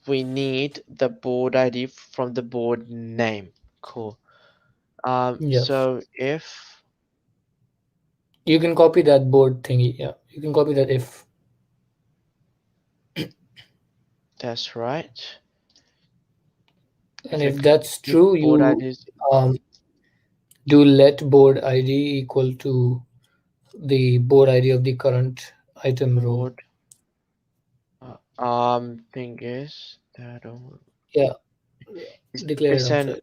we need the board ID from the board name. Cool. Yeah, So if you can copy that board thingy. Yeah, you can copy that if. that's right, And if I if that's if true, board you ID is um, do let board ID equal to the board ID of the current item row. board, thing is that Yeah, is declare it this an outside.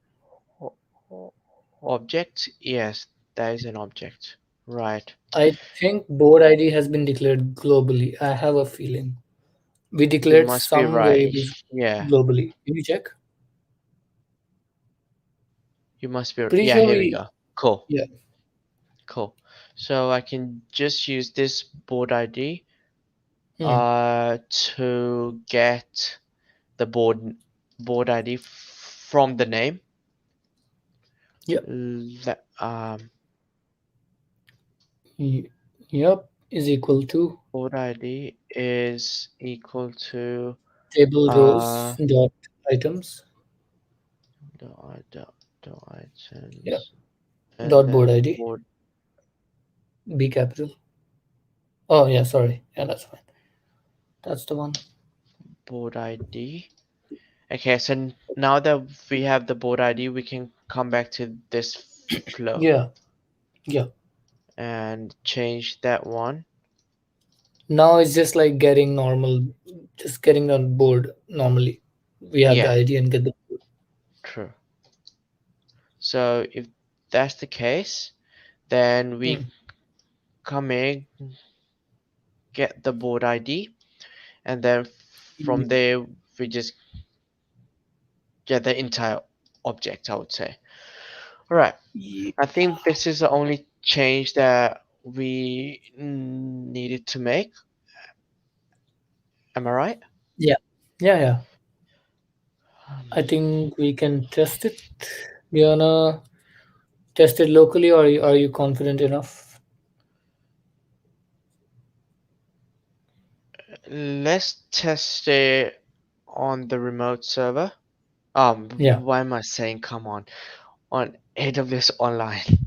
o- object? Yes, that is an object. Right. I think board ID has been declared globally. I have a feeling we You declared must be some right. variables Yeah, globally. Can you check? you must be. Pretty Yeah, sure here we we. go. Cool, Yeah. cool. So I can just use this board ID Hmm. to get the board ID from the name. Yeah. Y- Yep. Is equal to Board ID is equal to table uh rows dot items. the Yeah. items and Dot board then ID. board B capital. Oh yeah. Sorry. Yeah, that's fine. That's the one. board ID. Okay, so now that we have the board ID, we can come back to this flow Yeah. Yeah. and change that one. Now it's just like getting normal, just getting on board normally. We have the Yeah, ID and get the. true. So if that's the case, then we Hmm. come in, get the board ID, and then from there we just get the entire object, I would say. All right. Yeah. I think this is the only change that we needed to make. Am I right? Yeah. Yeah. Yeah. Um, I think we can test it. You wanna test it locally, or are you confident enough? let's test it on the remote server. Yeah. Why am I saying come on AWS online?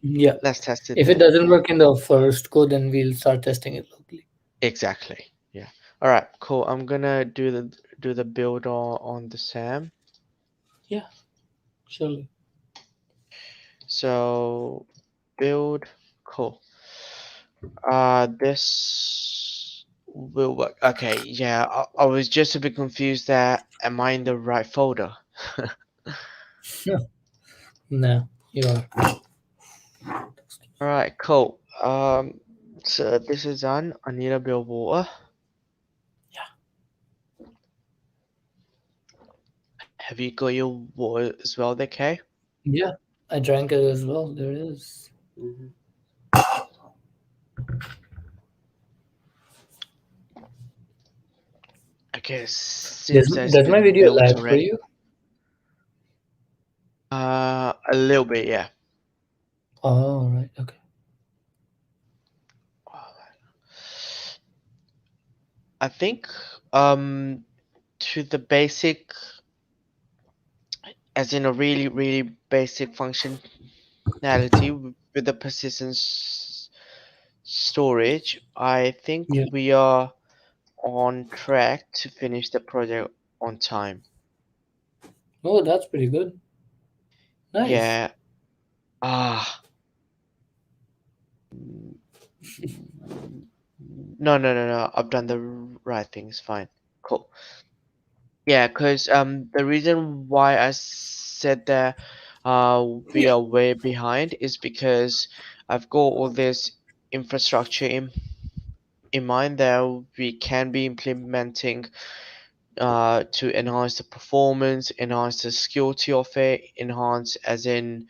Yeah. Let's test it If it there. doesn't work in the first go, then we'll start testing it locally. Exactly. Yeah. All right. Cool. I'm gonna do the build on the SAM. Yeah. Surely. So build. Cool. This will work. Okay, yeah, I was just a bit confused that am I in the right folder? No, you are. Alright, cool. So this is done. I need a bit of water. Yeah. Have you got your water as well, there, Kay? Yeah, I drank it as well. There it is. Mm-hmm. Okay, seems Does, that's does my been video built lag for already. you? A little bit, yeah. Oh, right. Okay. I think to the basic, as in a really, really basic functionality with the persistence storage, I think Yeah. we are on track to finish the project on time. Oh, that's pretty good. Nice. Yeah. Ah. No. I've done the right thing. It's fine. Cool. Yeah, because the reason why I said that we Yeah. are way behind is because I've got all this infrastructure in mind that we can be implementing to enhance the performance, enhance the security of it, enhance as in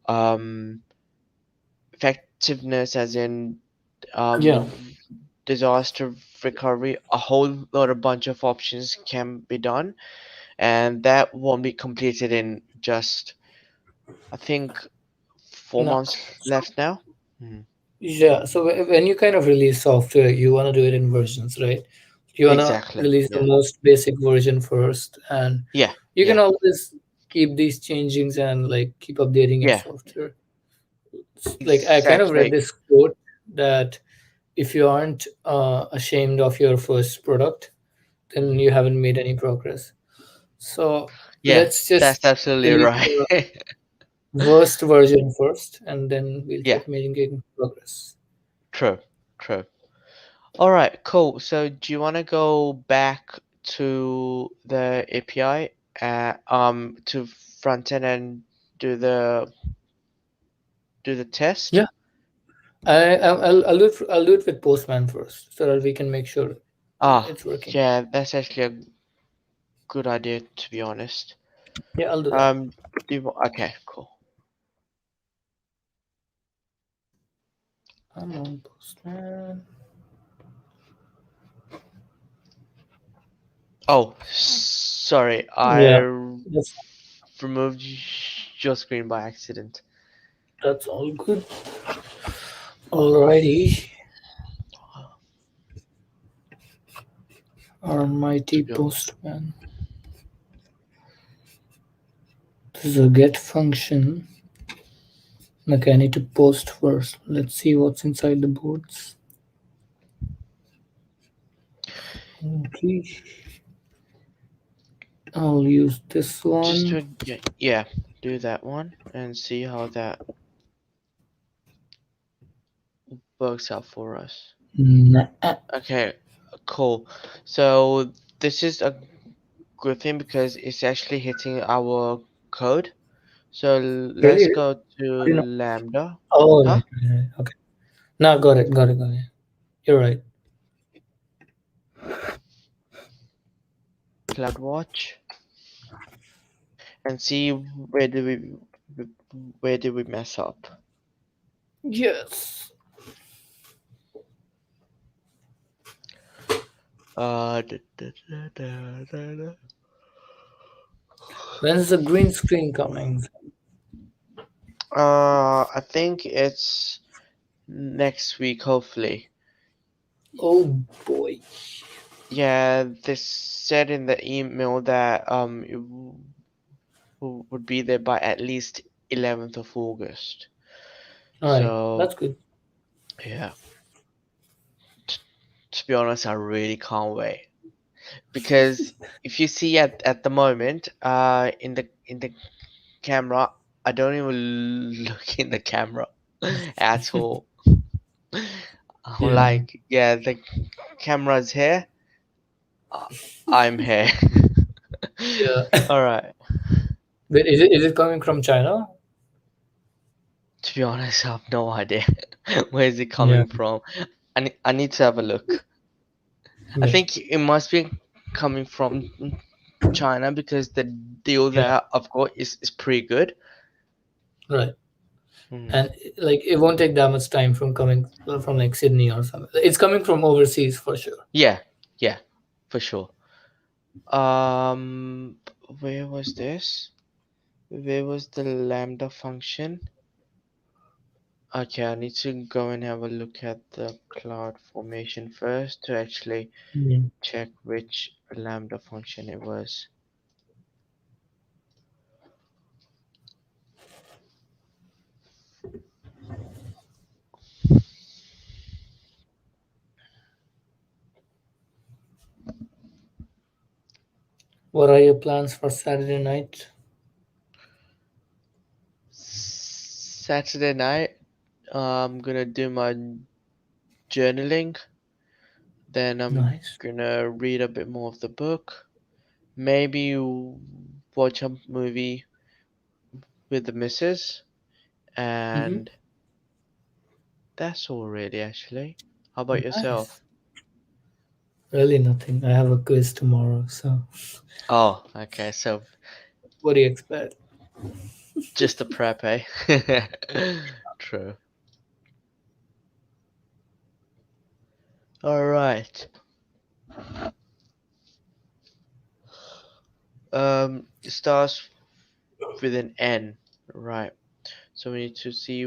um effectiveness, as in Yeah. disaster recovery. A whole lot of bunch of options can be done, and that won't be completed in just, I think, 4 months No. left now. Mhm. Yeah, so when you kind of release software, you want to do it in versions, right? You want to Exactly. release the Yeah. most basic version first, and Yeah. you can Yeah. always keep these changings and like keep updating your Yeah. software. Like I kind of read Exactly. this quote that if you aren't ashamed of your first product, then Mhm. you haven't made any progress. So Yeah. let's just That's absolutely release right. the worst version first, and then we'll Yeah. keep making progress. True. True. All right. Cool. So, do you want to go back to the API, to front end and do the test? Yeah. I'll do it with Postman first, so that we can make sure Ah, it's working. yeah. That's actually a good idea, to be honest. Yeah, I'll do that. Um. Okay. Cool. I'm on Postman. Oh, sorry. I Yeah, that's removed your screen by accident. that's all good. Alrighty, To almighty be honest. Postman. This is a get function. Okay, I need to post first. Let's see what's inside the boards. Okay, I'll use this Just one. to yeah, do that one and see how that works out for us. Nah. Okay, cool. So this is a good thing because it's actually hitting our code. So let's Really? go to How do you know? Lambda. Oh, Huh? right. Okay. Now got it. You're right. CloudWatch and see where did we mess up. Yes. Da, da, da. When's the green screen coming? I think it's next week, hopefully. Oh boy. Yeah, they said in the email that would be there by at least 11th of August. Alright, that's So good. yeah, to be honest, I really can't wait because if you see at the moment, in the camera, I don't even look in the camera at all. I'm Yeah. like, yeah, the camera's here. uh, I'm here. Yeah. All right. But is it coming from China? To be honest, I have no idea. Where is it Yeah. coming from? I need to have a look. I Yeah. think it must be coming from China because the deal Yeah. there I've got is pretty good. Right. Hmm. And like it won't take that much time from coming from like Sydney or something. It's coming from overseas for sure. Yeah, yeah, for sure. Um, where was this? Where was the lambda function? Okay, I need to go and have a look at the cloud formation first to actually Mm. check which lambda function it was. What are your plans for Saturday night? Saturday night, I'm gonna do my journaling. Then I'm Nice. gonna read a bit more of the book. Maybe watch a movie with the missus, Mm-hmm. and that's all really actually. How about Nice. yourself? Really nothing. I have a quiz tomorrow, so Oh, okay, so what do you expect? just a prep, eh? True. All right. It starts with an N, right? So we need to see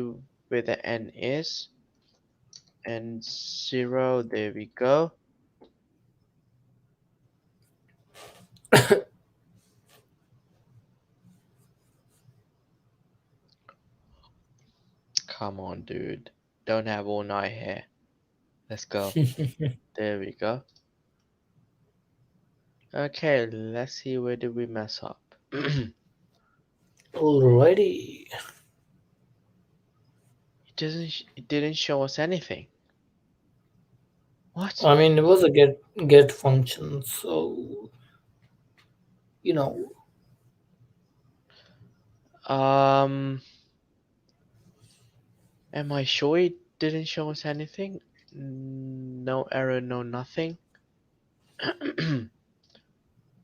where the N is. And 0, there we go. Come on, dude. Don't have all night here. Let's go. There we go. Okay, let's see where did we mess up. Alrighty. It didn't show us anything. What? I mean, it was a get function, so you know. Um, am I sure it didn't show us anything? No error, no nothing.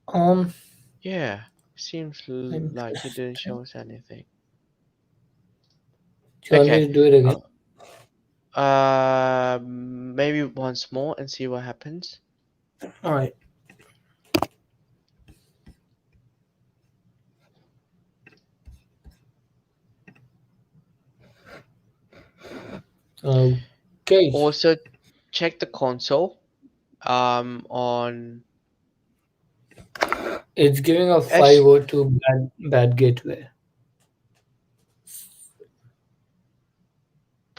Um, Yeah, seems like it didn't interesting. show us anything. Do you want me Okay, to do it again? maybe once more and see what happens. All right. Okay. Also, check the console. On It's giving a Ash, 502 bad gateway.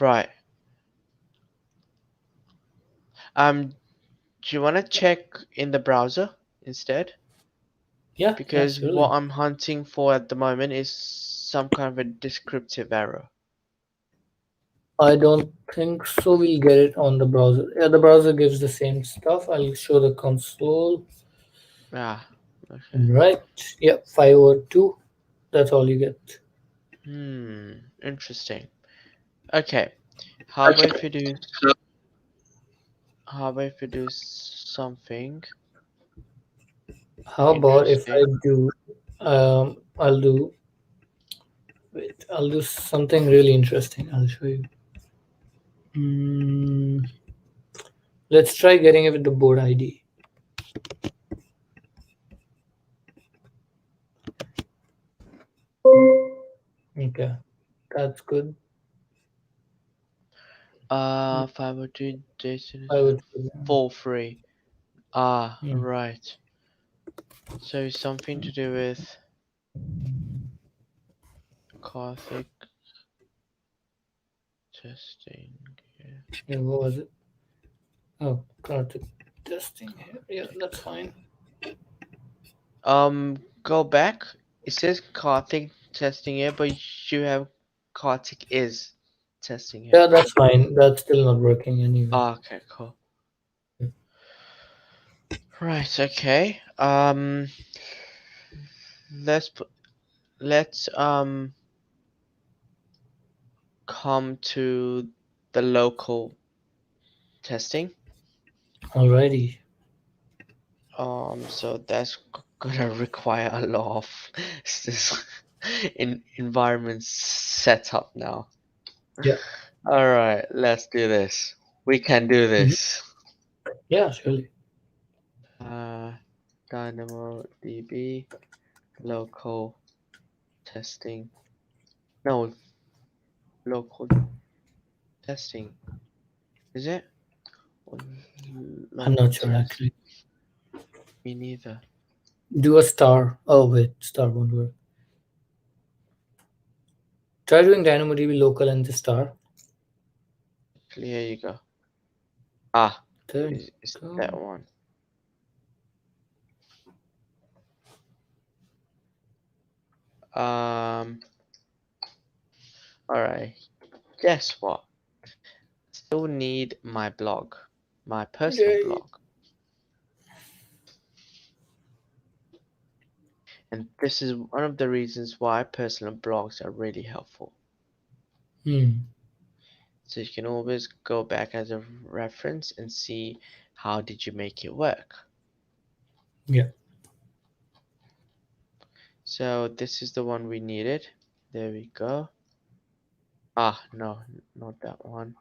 right. Do you want to check in the browser instead? Yeah, Because what surely. I'm hunting for at the moment is some kind of a descriptive error. I don't think so. We'll get it on the browser. Yeah, the browser gives the same stuff. I'll show the console. Ah, okay. Right. Yep, 502. That's all you get. Interesting. Okay. How about if you do something How about if I interesting? do, I'll do, wait, I'll do something really interesting. I'll show you. Mm, let's try getting it with the board ID. Okay, that's good. 502 Jason I would. for free. Ah, Hmm. right. So something to do with Gothic testing. Yeah. Yeah, what was it? Oh, Karthik testing here. Yeah, that's fine. Go back. It says Karthik testing here, but you have Karthik is testing here. Yeah, that's fine. That's still not working anyway. Ah, okay, cool. Right, okay. Let's come to the local testing. Alrighty. So that's gonna require a lot of this environment setup now. Yeah. All right, let's do this. We can do Mhm. this. Yeah, surely. Uh, DynamoDB local testing. No, local testing. Is it? Or I'm local not sure test? actually. Me neither. Do a star. Oh wait, star won't work. Try doing DynamoDB local and the star. Actually, here you go. Ah, There you is that go. one? Um. All right. Guess what? Still need my blog, my personal Yay. blog, and this is one of the reasons why personal blogs are really helpful. Hmm. So you can always go back as a reference and see how did you make it work. Yeah. So this is the one we needed. There we go. Ah, no, not that one.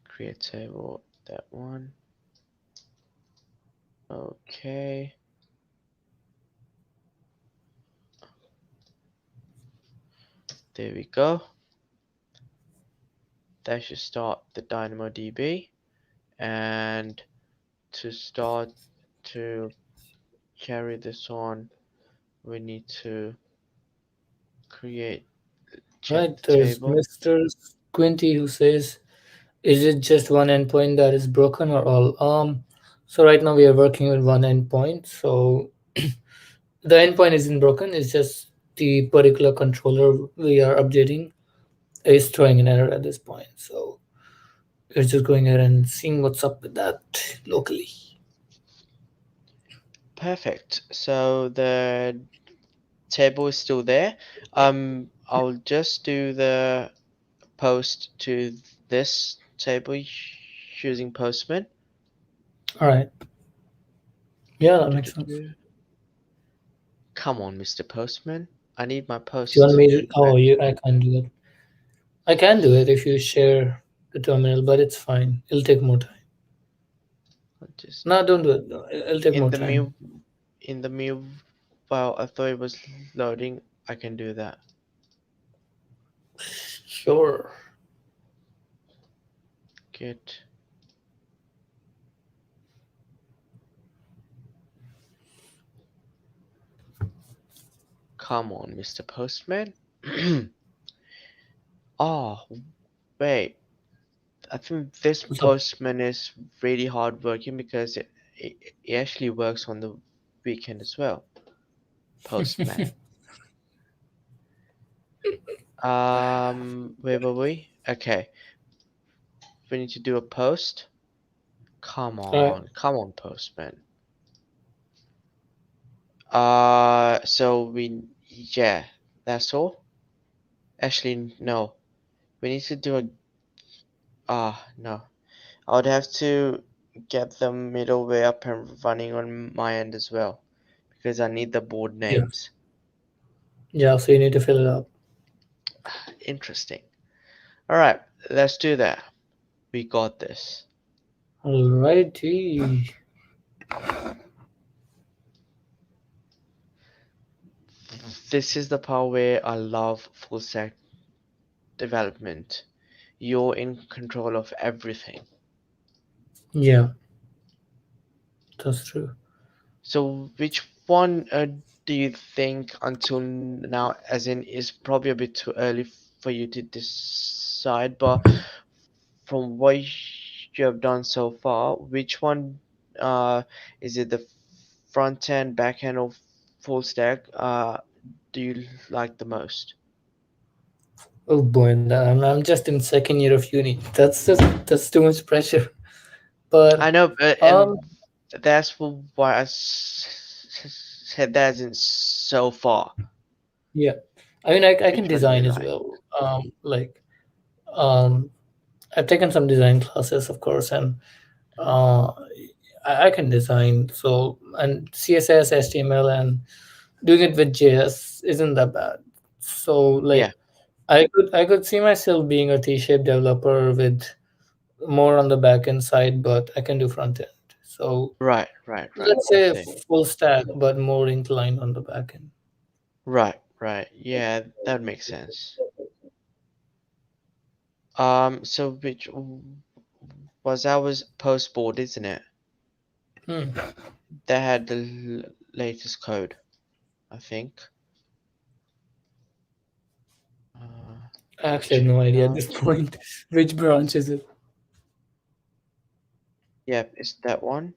Create table, that one. Okay. There we go. That should start the DynamoDB. And to start to carry this on, we need to create check Right. the There's table. Mr. Squinty who says, "Is it just one endpoint that is broken or all?" So right now we are working with one endpoint. So the endpoint isn't broken. It's just the particular controller we are updating is throwing an error at this point. So we're just going ahead and seeing what's up with that locally. Perfect. So the table is still there. I'll just do the post to this table using Postman. All right. Yeah, that makes sense. Do-do-do. Come on, Mr. Postman. I need my Do you want post me to? to Oh, work. I can't do that. I can do it if you share the terminal, but it's fine. It'll take more time. I'll just No, don't do it. No, it'll take in more the time. meal in the meal while I thought it was loading, I can do that. Sure. Git. Come on, Mr. Postman. Oh, wait. I think this What's up? Postman is really hard working because it actually works on the weekend as well. Postman. Where were we? Okay. We need to do a post. All right. Come on, Postman. So yeah, that's all. Actually, no. We need to do a, no. I would have to get the middleware up and running on my end as well because I need the board Yeah. names. Yeah. So you need to fill it up. Interesting. All right, let's do that. We got this. Alrighty. This is the part where I love full stack development. You're in control of everything. Yeah, that's true. So which one do you think until now, as in, is probably a bit too early for you to decide, but from what you have done so far, which one is it, the front end, back end, or full stack do you like the most? Oh boy, I'm just in second year of uni. That's too much pressure. I But know, um, and that's why I said that isn't so far. yeah. I mean, I can Which one do you design as like? well. Um, I've taken some design classes, of course, and uh, I can design. So, and CSS, HTML, and doing it with JS isn't that bad. So, Yeah, like, I could see myself being a T-shaped developer with more on the back end side, but I can do front end. So right. let's I say see. full stack, but more inclined on the back end. Right. Yeah, that makes sense. So which was ours postboard, isn't it? Hmm. They had the latest code, I think. I Let me actually have check no it idea at out. this point which branch is it. Yep, it's that one.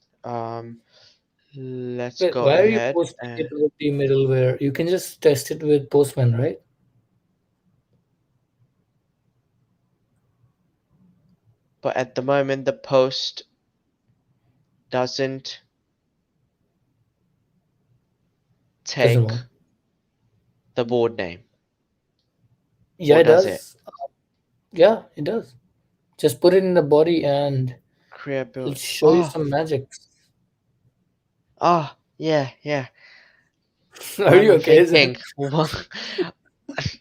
Let's Wait, go why are you ahead. posting it with the middleware? You can just test it with Postman, right? But at the moment, the post doesn't Doesn't take work. the board name, Yeah, or it does it? does. Yeah, it does. Just put it in the body and Create it'll build. show you Oh, some magic. yeah. Are What am you I okay? Is thinking? it?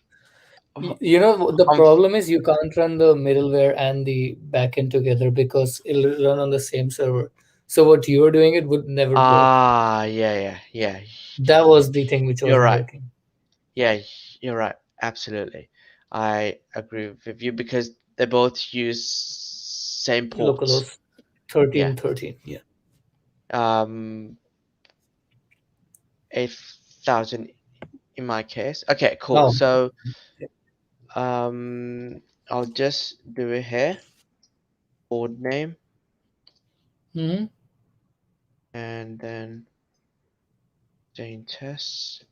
You know, the Um, problem is you can't run the middleware and the backend together because it'll run on the same server. So what you were doing, it would never work. yeah. That was the thing which You're wasn't right. working. Yeah, you're right. Absolutely. I agree with you because they both use same ports. Localhost Yeah. 1313. Yeah. Um, 8,000 in my case. Okay, cool. Oh. So, um, I'll just do it here. Board name Hmm. and then Jane tests.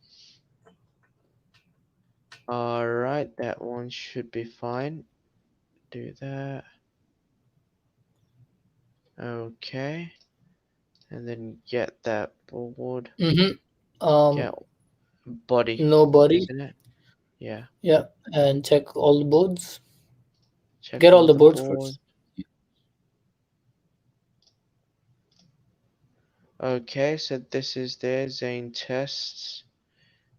All right, that one should be fine. Do that. Okay, and then get that board. Hmm. Get Um, body, no body. isn't it? Yeah. Yeah. And check all the boards. Check Get all all the the boards board. first. Okay, so this is there. Zane tests.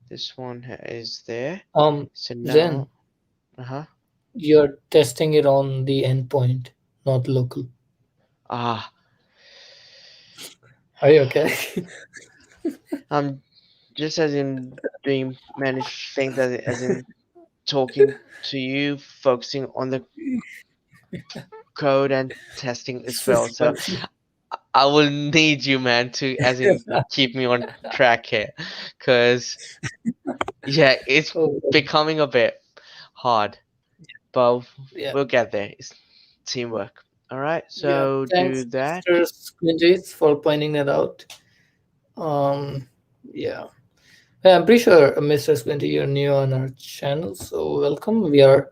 This one is there. So Then now, uh-huh. you're testing it on the endpoint, not local. Ah, Are you okay? I'm just as in doing many things as in talking to you, focusing on the code and testing as This is well. So funny. I will need you, man, to as in keep me on track here, cause yeah, it's Oh, becoming a bit hard, but yeah. we'll get there. It's teamwork. All right, Yeah. so do Thanks, that. Mr. Squinties, for pointing that out. Um, yeah. Yeah, I'm pretty sure, Mr. Squinty, you're new on our channel, so welcome. We are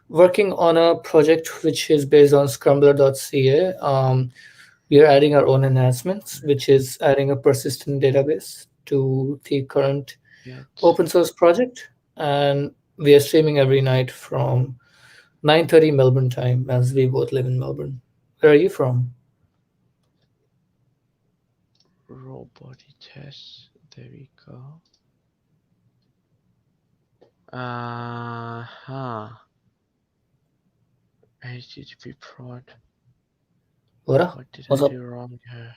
working on a project which is based on scrambler.ca. We are adding our own enhancements, which is adding a persistent database to the current Get open source project. And we are streaming every night from 9:30 Melbourne time, as we both live in Melbourne. Where are you from? raw body test. There we go. Uh-huh. HTTP prod. What? What did I What's up? do wrong here?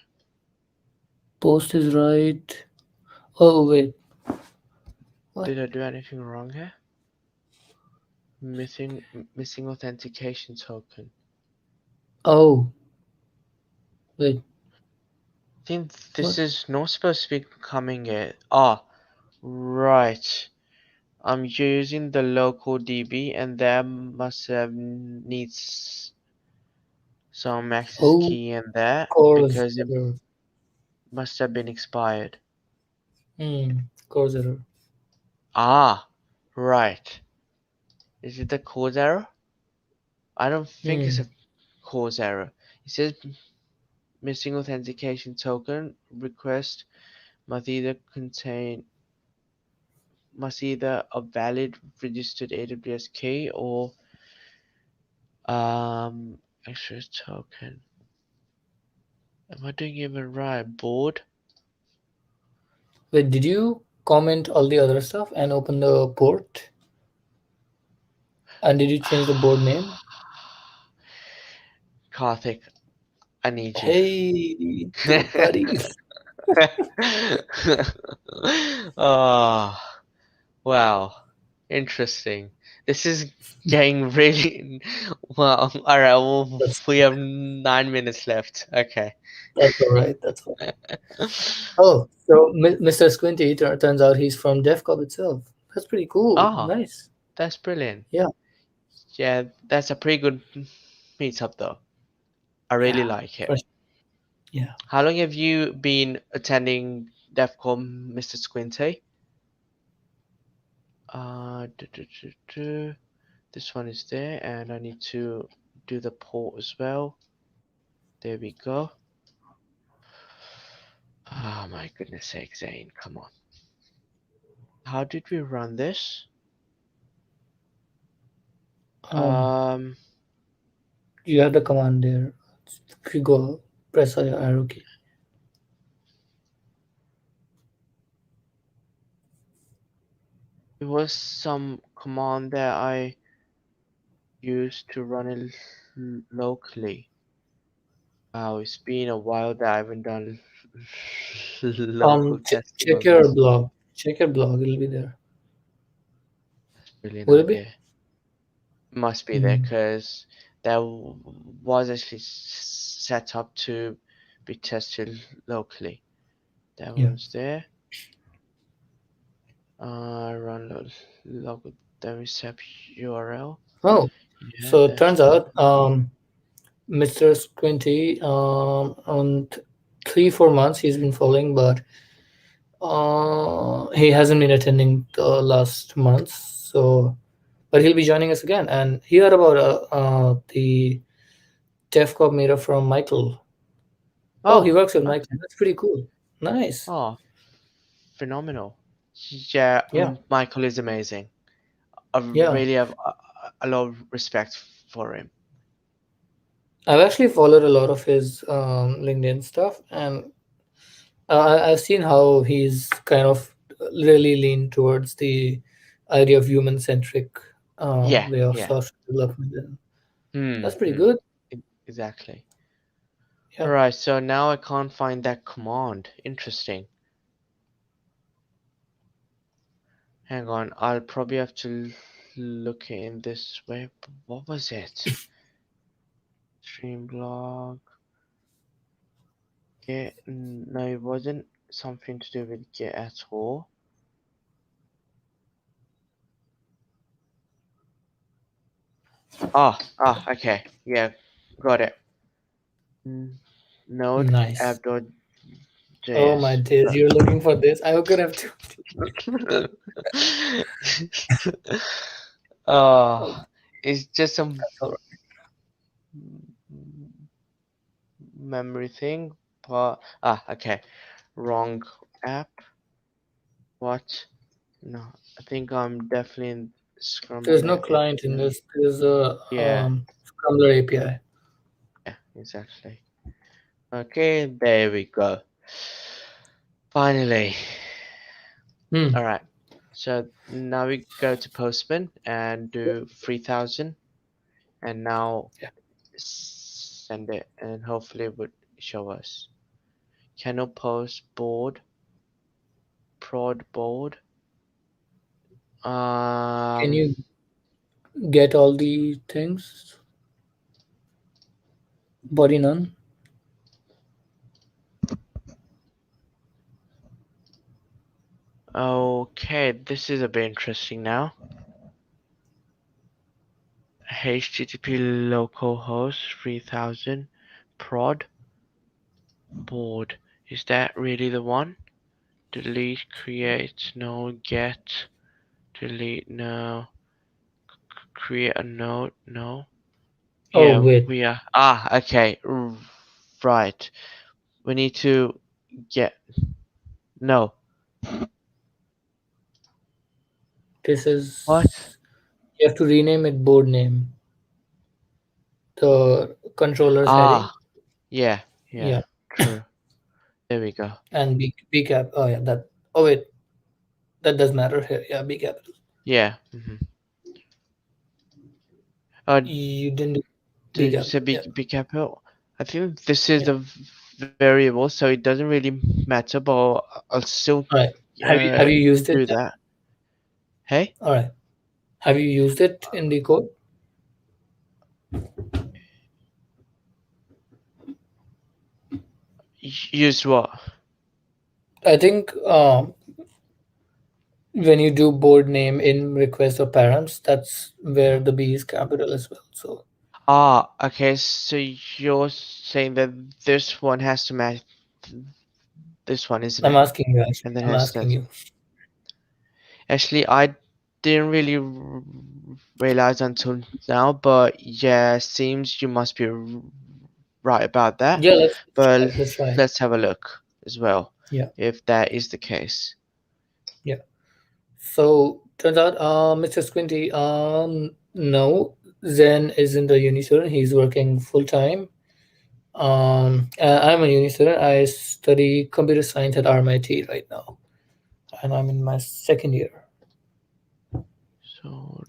Post is right. Oh, wait. What? Did I do anything wrong here? Missing authentication token. Oh, wait. I think this What? is not supposed to be coming it. Ah, right. I'm using the local DB and that must have needs some access Oh, key in there course because it error. must have been expired. Course error. Ah, right. Is it the cause error? I don't think it's Hmm. a cause error. It says missing authentication token request must either contain must either a valid registered AWS key or extra token. Am I doing even right? Board? Wait, did you comment all the other stuff and open the port? And did you change the board name? Karthik, I need you. Hey, buddy. Oh, wow. Interesting. This is getting really well. All right, well, That's we have 9 minutes left. Okay. that's all right. That's all. Oh, so Mr. Squinty turns out he's from DevCop itself. That's pretty cool. Oh, Nice. that's brilliant. Yeah. Yeah, that's a pretty good meetup, though. I really Yeah. like it. for sure. Yeah. How long have you been attending DevCon, Mr. Squinty? This one is there, and I need to do the port as well. There we go. Oh my goodness sake, Zane, come on. How did we run this? Um, you have the command there. If you go, press your arrow key. It was some command that I used to run it locally. Wow, it's been a while that I haven't done local testing Check on your this. blog. Check your blog. It'll be there. Brilliant Will it be? idea. Must be there Mm. because that was actually set up to be tested locally. That Yeah. one's there. Run log then we set URL. Oh, Yeah, so it that's turns out, Mr. Squinty, on 3-4 months he's been following, but he hasn't been attending the last months. So, but he'll be joining us again. And he heard about the DevCop meetup from Michael. Oh, he works with Michael. That's pretty cool. Nice. oh, phenomenal. Yeah, Yeah. Michael is amazing. I Yeah. really have a lot of respect for him. I've actually followed a lot of his LinkedIn stuff, and I've seen how he's kind of really leaned towards the idea of human-centric Yeah, way of yeah. software development. And that's pretty Hmm. good. Exactly. Yeah. Alright, so now I can't find that command. Interesting. Hang on, I'll probably have to look in this way. What was it? Streamblog. Get. No, it wasn't something to do with Git at all. Okay. Yeah, got it. Node Nice. app.js. Oh my days, you're looking for this. I could have to. It's just some That's all right. memory thing, but okay, wrong app. What? No, I think I'm definitely in There's no Scrambler client in API. this. There's a Yeah, Scrambler API. yeah, exactly. Okay, there we go. Finally. Hmm. All right. So now we go to Postman and do 3000, and now Yeah. send it, and hopefully it would show us. Cannot post board, prod board. Can you get all the things? Body none. Okay, this is a bit interesting now. HTTP localhost 3000 prod board. Is that really the one? Delete, create, no, get, delete, no, create a node, no. Oh Yeah, wait, we are. Okay, right. We need to get, no. this is. What? You have to rename it board name. The controller's heading. Yeah, Yeah. true. There we go. And B cap. Oh yeah, that. Oh wait, that does matter here. Yeah, B capital. Yeah. You didn't do B Did you say capital. Yeah. be capital? I think this is the variable, so it doesn't really matter, but I'll still All right. Have you used it do then? that. Hey, All right. Have you used it in the code? use what? I think when you do board name in request or params, that's where the B is capital as well. So Ah, okay. So you're saying that this one has to match this one, isn't I'm it? asking you actually. And then I'm has asking that. you. Actually, I didn't really realize until now, but yeah, seems you must be right about that. Yeah, let's try. But Let's try. let's have a look as well, Yeah. if that is the case. Yeah. So turns out, Mr. Squinty, no, Zen isn't a uni student. He's working full time. I'm a uni student. I study computer science at RMIT right now, and I'm in my second year. So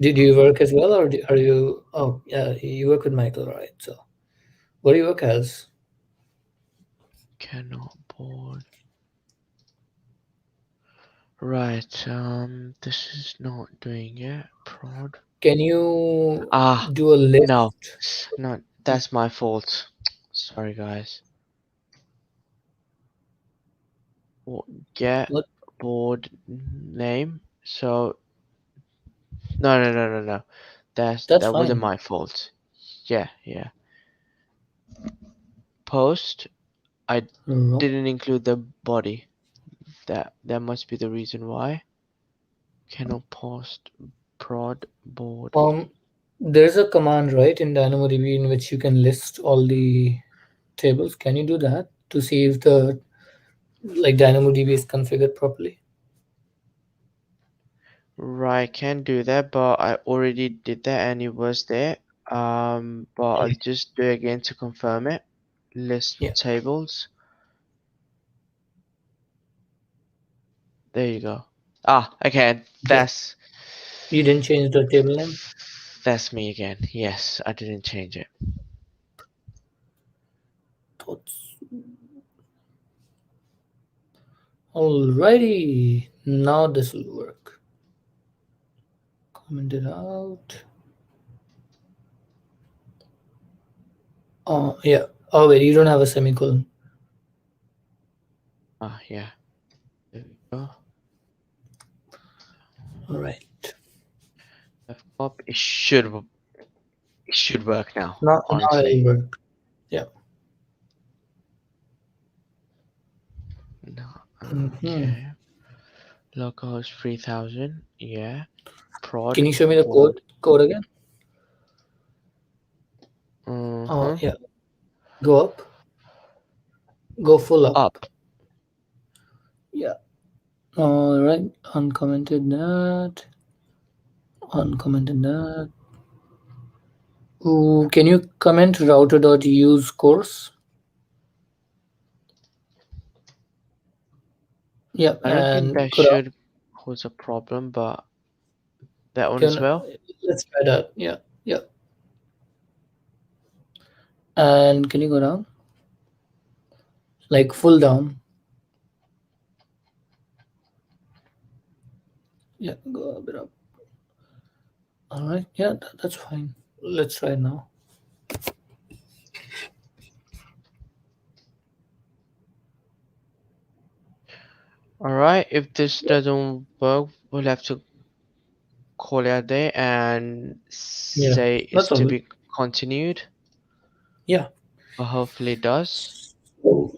Did you work as well, or are you? Oh, yeah, you work with Michael, right? So, what do you work as? cannot board. Right. This is not doing it. Prod. Can you Ah, do a list? no, no, that's my fault. Sorry, guys. Get What? board name. So no. That's That wasn't fine. my fault. Yeah. Post. I No. didn't include the body. That must be the reason why. Cannot post prod board. There's a command right in DynamoDB in which you can list all the tables. Can you do that to see if the DynamoDB is configured properly? Right, can do that, but I already did that and it was there. But I'll just do it again to confirm it. List Yeah. tables. There you go. Ah, okay, that's You didn't change the table name? that's me again. Yes, I didn't change it. Alrighty, now this will work. Comment it out. Oh, yeah. Oh, wait, you don't have a semicolon. Ah, yeah. There we go. Alright. F-pop, it should work now. Now honestly. it'll work. Yeah. No, Mhm. okay. Localhost 3000. Yeah. Prod. Can you show me the board. code again? Uh-huh. Yeah. Go up. Go full up. Up. Yeah. All right. Uncommented that. Uncommented that. Ooh, can you comment router.use course? Yeah. I don't think And that could I- should cause a problem, but that one as well. let's try that. Yeah. Yeah. And can you go down? Like full down. Yeah, go a bit up. All right. Yeah, that's fine. Let's try it now. Alright, if this doesn't work, we'll have to call it a day and Yeah, say it's that's to all. be continued. Yeah. But hopefully it does. So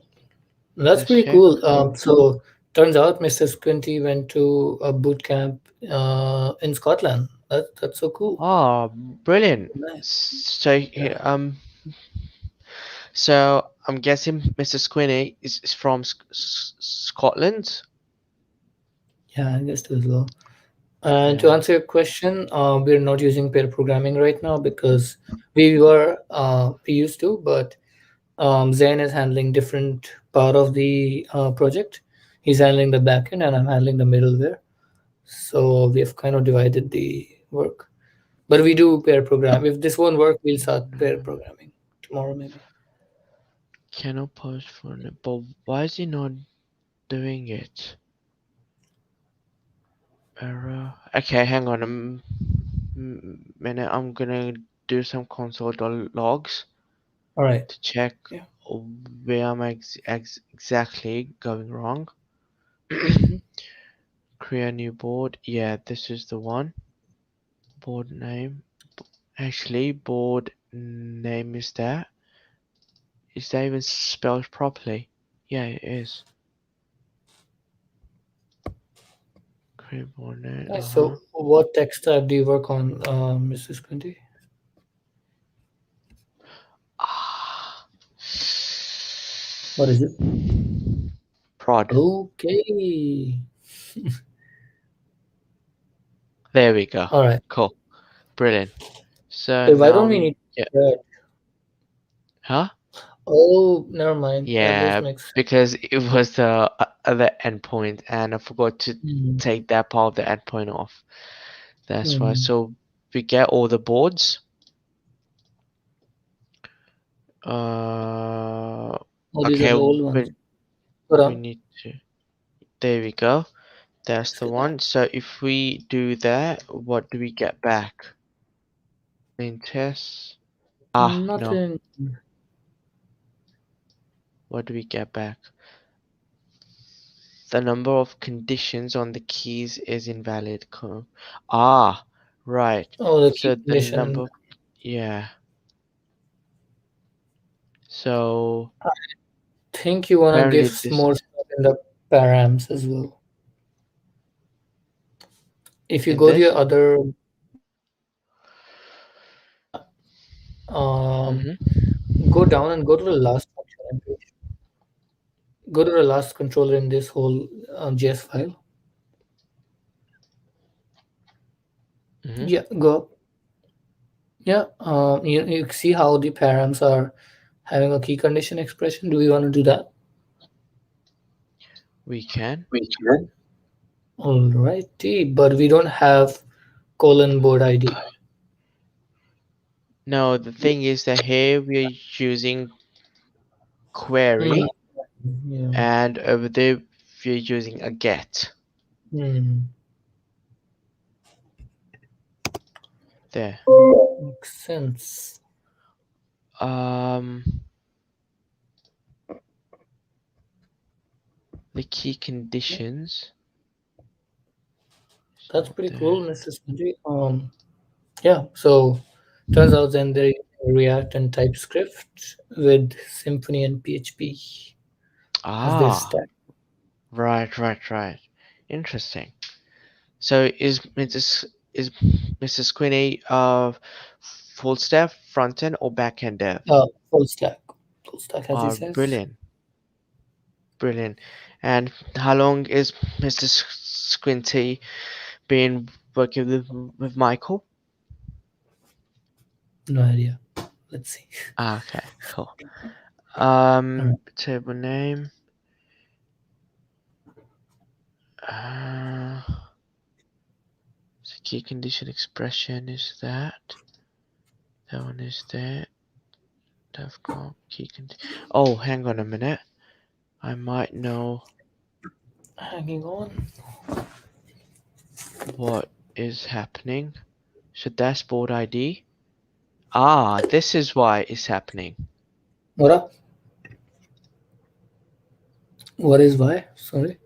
that's Let's pretty check. cool. So turns out Mr. Squinty went to a boot camp in Scotland. That's so cool. Oh, brilliant. Nice. So I'm guessing Mr. Squinty is from Scotland. Yeah, I guess so as well. And to answer your question, we're not using pair programming right now because we used to, but Zain is handling different part of the project. He's handling the backend, and I'm handling the middleware. So we have kind of divided the work. But we do pair program. If this won't work, we'll start pair programming tomorrow, maybe. Cannot pause for but why is he not doing it? Error. Okay, hang on a minute. I'm gonna do some console logs All right. to check Yeah. where I'm exactly going wrong. Mhm. Create a new board. Yeah, this is the one. Board name. Actually, board name is that. Is that even spelled properly? Yeah, it is. Create board name. Nice. So, what tech stack do you work on, Mrs. Quinty? Ah. What is it? Prod. Okay. There we go. All right. Cool. Brilliant. So Wait, why now don't we need yeah. that? Huh? Oh, never mind. That does Yeah, make sense. because it was the other endpoint and I forgot to Mm. take that part of the endpoint off. That's why. Mm. So we get all the boards. Oh, these are Okay, the old ones. we, Hold we on. need to. There we go. That's the See that? one. So if we do that, what do we get back? In test. Ah, no. Nothing. What do we get back? The number of conditions on the keys is invalid. Ah, right. Oh, the key So the condition. number, yeah. So I think you wanna apparently give this more stuff in the params as well. If you in go to your this. other, um, Mm-hmm. go down and go to the last function and go to the last controller in this whole JS file. Mm-hmm. Yeah, go up. Yeah, you see how the params are having a key condition expression. Do we want to do that? We can. We can. Alrighty, but we don't have colon board ID. No, the thing is that here we are using Hmm. query, Yeah. and over there we're using a get. Hmm. There. Makes sense. Um, the key conditions. It's That's not pretty there. cool, Mrs. Sanjay. Yeah. So turns out then they React and TypeScript with Symfony and PHP as their Ah, stack. right. Interesting. So is Mrs. Queenie full stack, front end, or back end dev? Full stack. Full stack, as he says. Brilliant, brilliant. And how long is Mr. Squinty been working with Michael? No idea. Let's see. Ah, okay, cool. Alright. Table name. Uh, so key condition expression is that. That one is there. DevCom key condition. Oh, hang on a minute. I might know Hanging on. what is happening. So dashboard ID. Ah, this is why it's happening. What up? What is why? Sorry.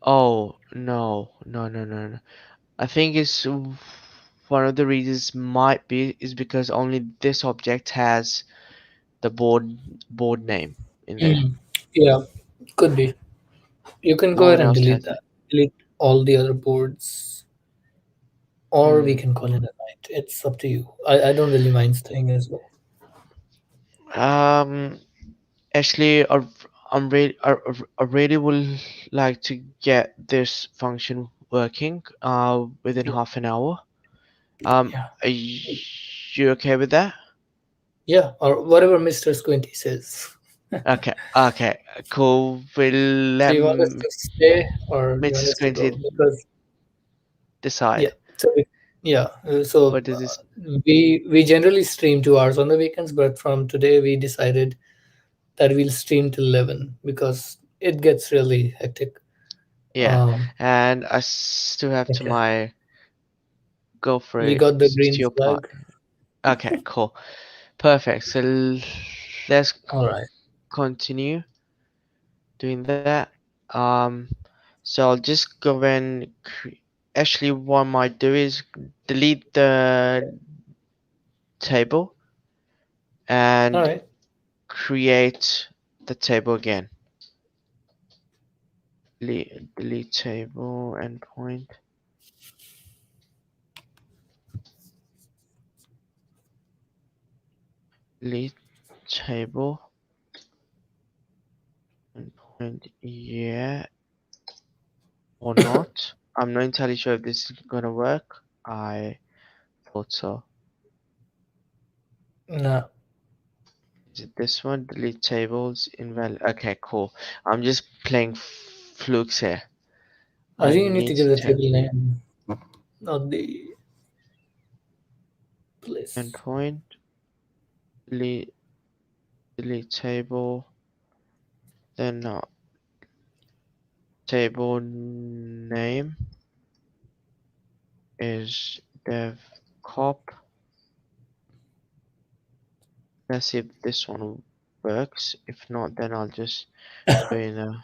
Oh, no. I think it's one of the reasons might be is because only this object has the board name in there. Mm. Yeah, could be. You can No go ahead one and else delete has it. that. Delete all the other boards, or we Hmm. can call it a night. It's up to you. I don't really mind staying as well. Um, Actually, I really would like to get this function working within Yeah. half an hour. Yeah. Are you okay with that? Yeah, or whatever Mr. Squinty says. Okay, cool. We'll So let you want us to stay or you want Mrs. us to go? Quincy Because yeah, decide. so yeah, so What is this? we generally stream 2 hours on the weekends, but from today we decided that we'll stream till 11 because it gets really hectic. Yeah, Um, and I still have to okay, my go for we it got the green steal part. flag. Okay, cool. Perfect. So let's All right. continue doing that. Um, so I'll just go and actually what I might do is delete the table All and right. create the table again. Delete table endpoint. Delete table endpoint. Yeah or not. I'm not entirely sure if this is gonna work. I thought so. No, Is it this one? Delete tables invalid. Okay, cool. I'm just playing flukes here. I I think you need to need give to the check table name, not the place. endpoint. Delete table. Then table name is dev cop. Let's see if this one works. If not, then I'll just do it in a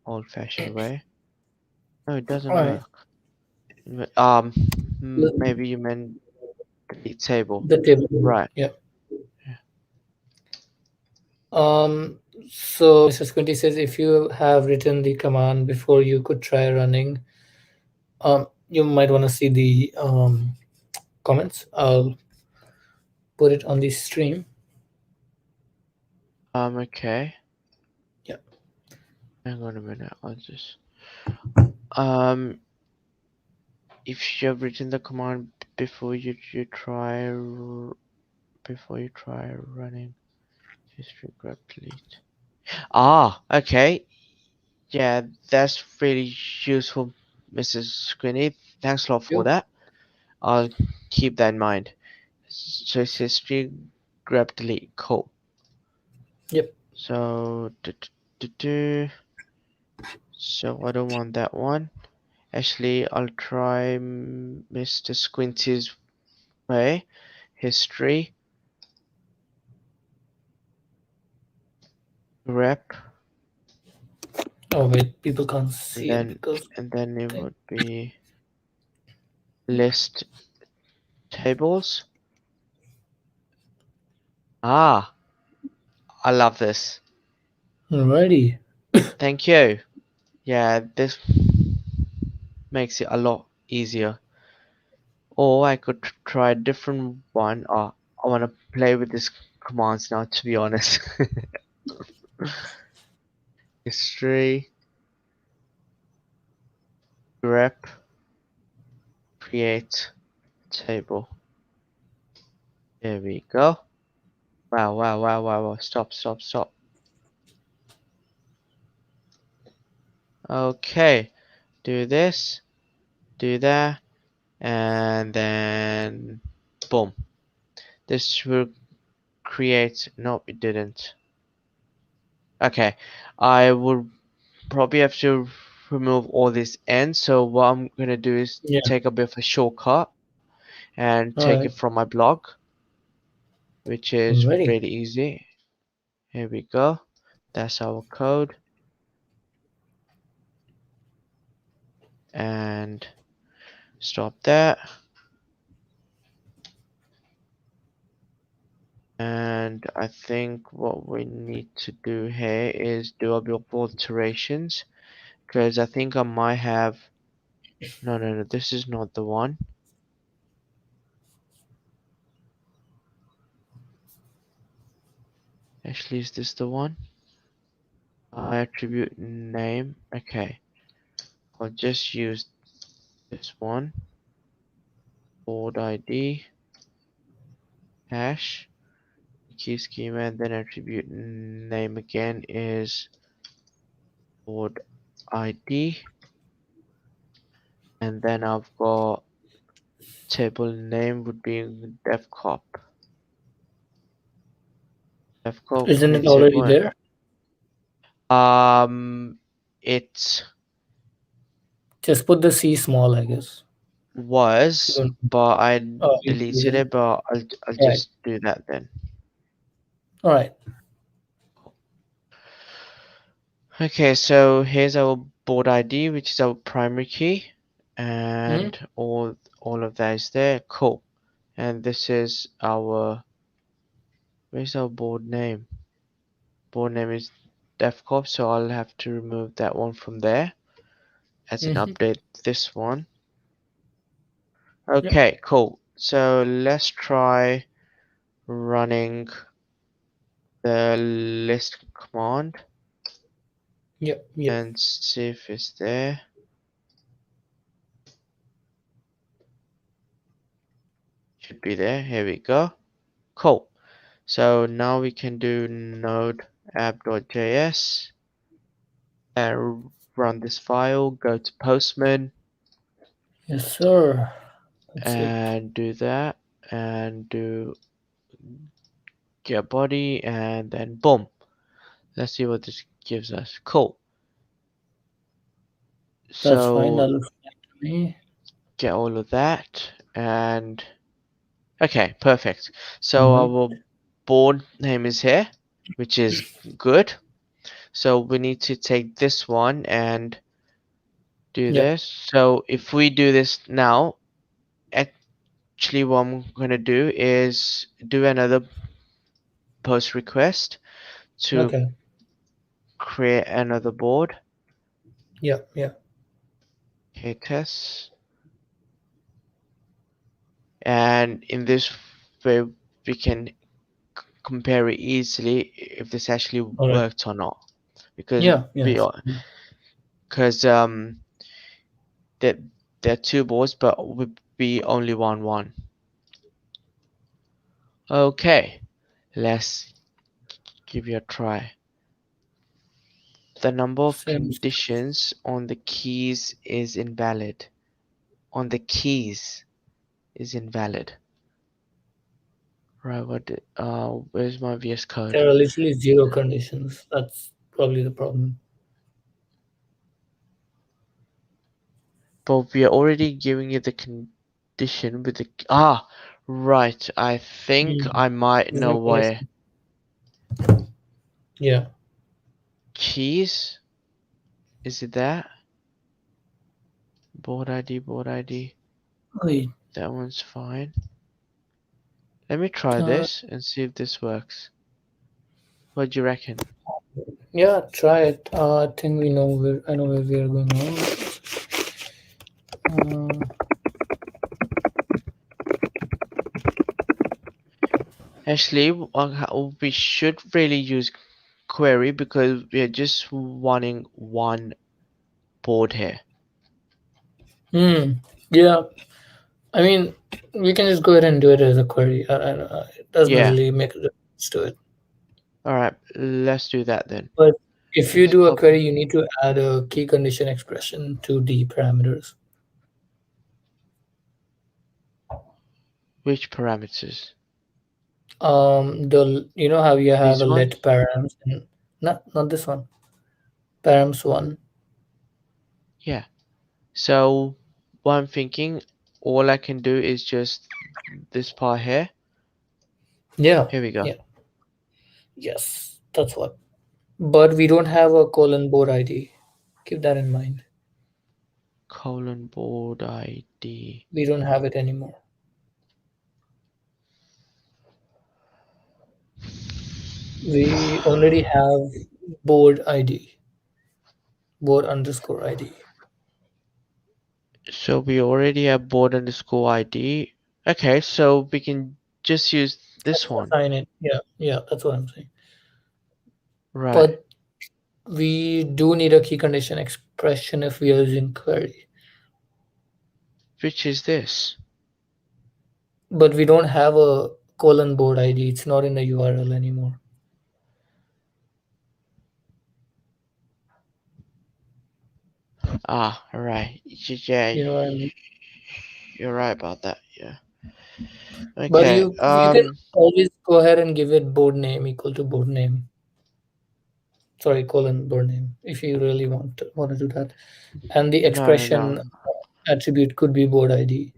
old-fashioned way. No, it doesn't All right. work. Maybe you meant delete table. The table. Right. Yeah. Um, so Mr. Squinty says if you have written the command before you could try running, you might want to see the comments. I'll put it on the stream. Okay. Yeah. Hang on a minute. I'll just um if you have written the command before before you try running history grab delete. Okay. Yeah, that's really useful, Mrs. Squinty. Thanks a lot for You. that. I'll keep that in mind. So it's history grab delete. Cool. Yep. So so I don't want that one. Actually, I'll try Mr. Squinty's way. History rep, Oh wait, people can't and see it then because it thing. would be list tables. Ah, I love this. Alrighty. Thank you. Yeah, this makes it a lot easier. Or I could try a different one. I want to play with these commands now, to be honest. History rep create table. There we go. Wow. Stop. Okay. Do this, do that, and then boom. This will create, nope, it didn't. Okay. I would probably have to remove all this ends. So what I'm gonna do is Yeah. take a bit of a shortcut and take it Alright. from my blog, which is Alrighty. really easy. Here we go. That's our code. And stop that. And I think what we need to do here is do a bit of alterations, because I think I might have, no, this is not the one. Actually, is this the one? Attribute name. Okay, I'll just use this one. Board ID hash. key schema, and then attribute name again is board ID, and then I've got table name would be devcop. Devcop Isn't it create already table. there? It Just put the C small, I guess. was, Don't- but I You deleted deleted it. But I'll Right. just do that then. All right. Okay, so here's our board ID, which is our primary key, and all of that is there. Cool. And this is our, where's our board name? Board name is devcorp, so I'll have to remove that one from there as an update this one. Okay, cool. So let's try running the list command Yep. and see if it's there. Should be there. Here we go. Cool. So now we can do node app.js and run this file. Go to Postman Yes, sir. That's it. and do that and do get body and then boom. Let's see what this gives us. Cool. That's fine. That So looks fine to me. get all of that and okay, perfect. So our board name is here, which is good. So we need to take this one and do Yep. this. So if we do this now, actually what I'm gonna do is do another post request to Okay. create another board. Yeah. Okay, test. And in this way we can compare it easily if this actually worked or not. Because Yeah. because there are two boards but would be only one. Okay, let's give it a try. The number of conditions on the keys is invalid. On the keys is invalid. Right, where's my VS Code? There are literally 0 conditions. That's probably the problem. But we are already giving you the condition with the right. I think I might know where. Yeah. Keys? Is it that? Board ID. Wait. That one's fine. Let me try this and see if this works. What do you reckon? Yeah, try it. I think I know where we are going on. Actually, we should really use query because we are just wanting one board here. Yeah. I mean, we can just go ahead and do it as a query. It doesn't really make a difference to it. All right, let's do that then. But if you do a query, you need to add a key condition expression to the parameters. Which parameters? You know how you have These a let params and not this one. Params 1. Yeah. So what I'm thinking, all I can do is just this part here. Yeah. Here we go. Yeah. Yes, that's what. But we don't have a colon board ID. Keep that in mind. Colon board ID. We don't have it anymore. We already have board ID. Board underscore ID. So we already have board underscore ID. Okay, so we can just use this one. Assign it. Yeah, that's what I'm saying. Right. But we do need a key condition expression if we are using query. Which is this? But we don't have a colon board ID. It's not in the URL anymore. Right. Yeah, You know what I mean? you're right about that. Yeah. But Okay. you can always go ahead and give it board name equal to board name. Sorry, colon board name if you really want to do that. And the No. expression attribute could be board ID.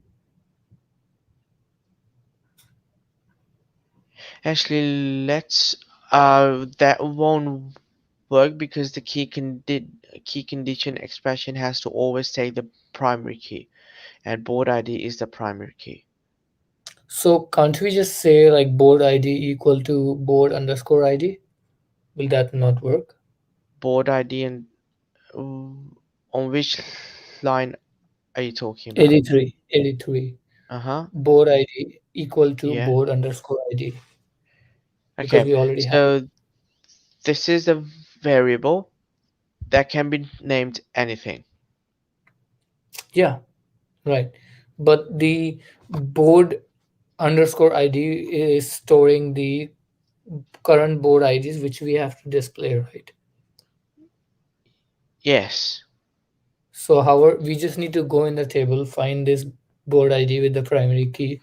Actually, let's. That won't work because the key condition expression has to always take the primary key, and board ID is the primary key. So can't we just say like board ID equal to board underscore ID? Will that not work? Board ID and on which line are you talking about? 83, 83. Uh-huh. Board ID equal to Yeah. board underscore ID because Okay. we already have. So this is a variable that can be named anything. Yeah, right. But the board underscore ID is storing the current board IDs which we have to display, right? Yes. So however, we just need to go in the table, find this board ID with the primary key,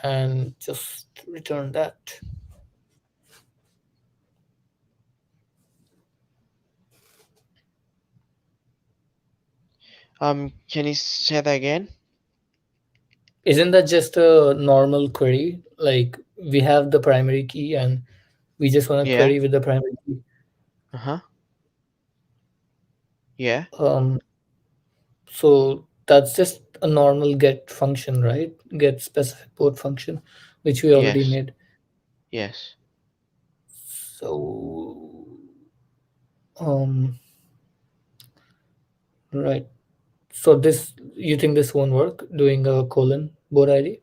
and just return that. Can you say that again? Isn't that just a normal query? Like we have the primary key and we just want to Yeah. query with the primary key. Uh-huh. Yeah. Um, so that's just a normal get function, right? Get specific port function, which we already Yes. made. Yes. So, um, right. So this, you think this won't work? Doing a colon board ID?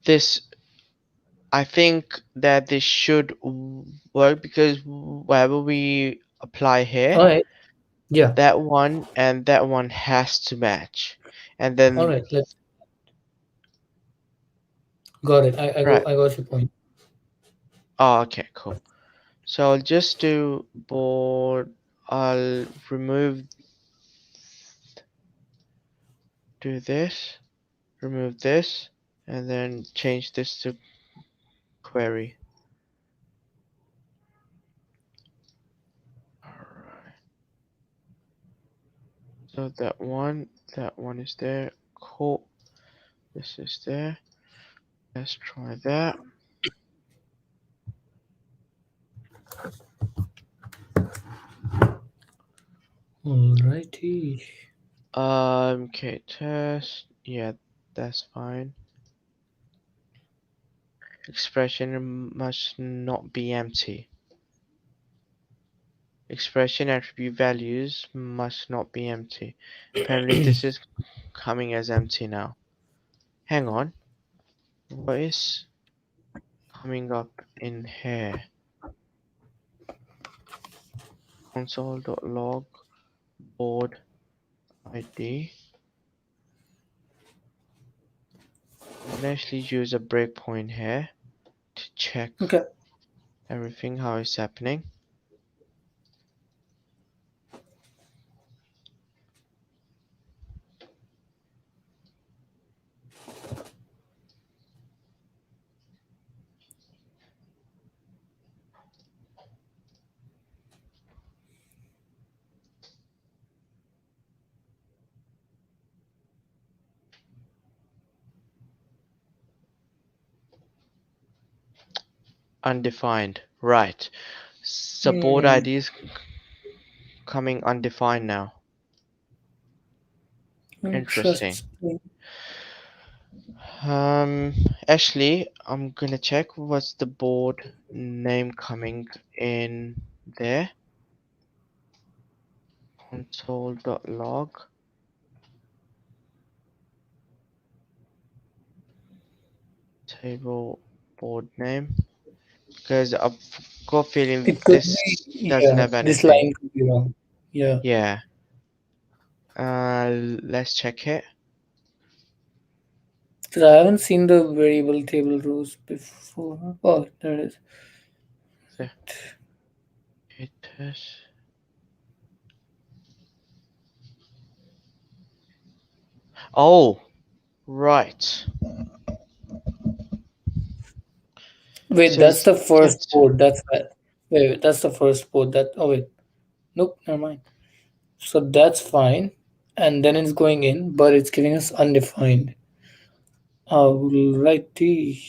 This I think that this should work because wherever we apply here, All right. Yeah. that one and that one has to match. And All then right. Let's. Got it. right. I got your point. Oh, okay, cool. So I'll just do board. I'll remove do this, remove this, and then change this to query. Alright. So that one is there. Cool. This is there. Let's try that. Alrighty. Okay, test. Yeah, that's fine. Expression must not be empty. Expression attribute values must not be empty. Apparently this is coming as empty now. Hang on. What is coming up in here? Console.log board ID. I'll actually use a breakpoint here to check Okay. everything how it's happening. Undefined. Right. So board ID is coming undefined now. Interesting. Interesting. Actually, I'm gonna check what's the board name coming in there. Console.log table board name because I've got a feeling It could this be, doesn't yeah, have this anything. line could be wrong. Yeah. Yeah. Let's check it. Because I haven't seen the variable table rows before. Oh, there it is. So it is. Oh, right. Wait, So that's it's the first get. board. That's why. Wait, that's the first board. That. Oh wait, nope, never mind. So that's fine, and then it's going in, but it's giving us undefined. Alrighty.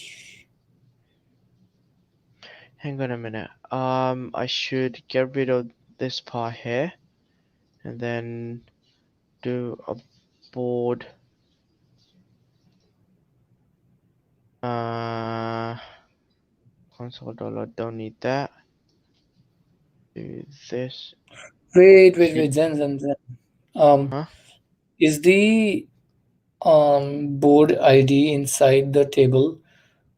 Hang on a minute. I should get rid of this part here, and then do a board. Console dollar. Don't need that. Do this. Wait. Zen. Um, Huh? is the board ID inside the table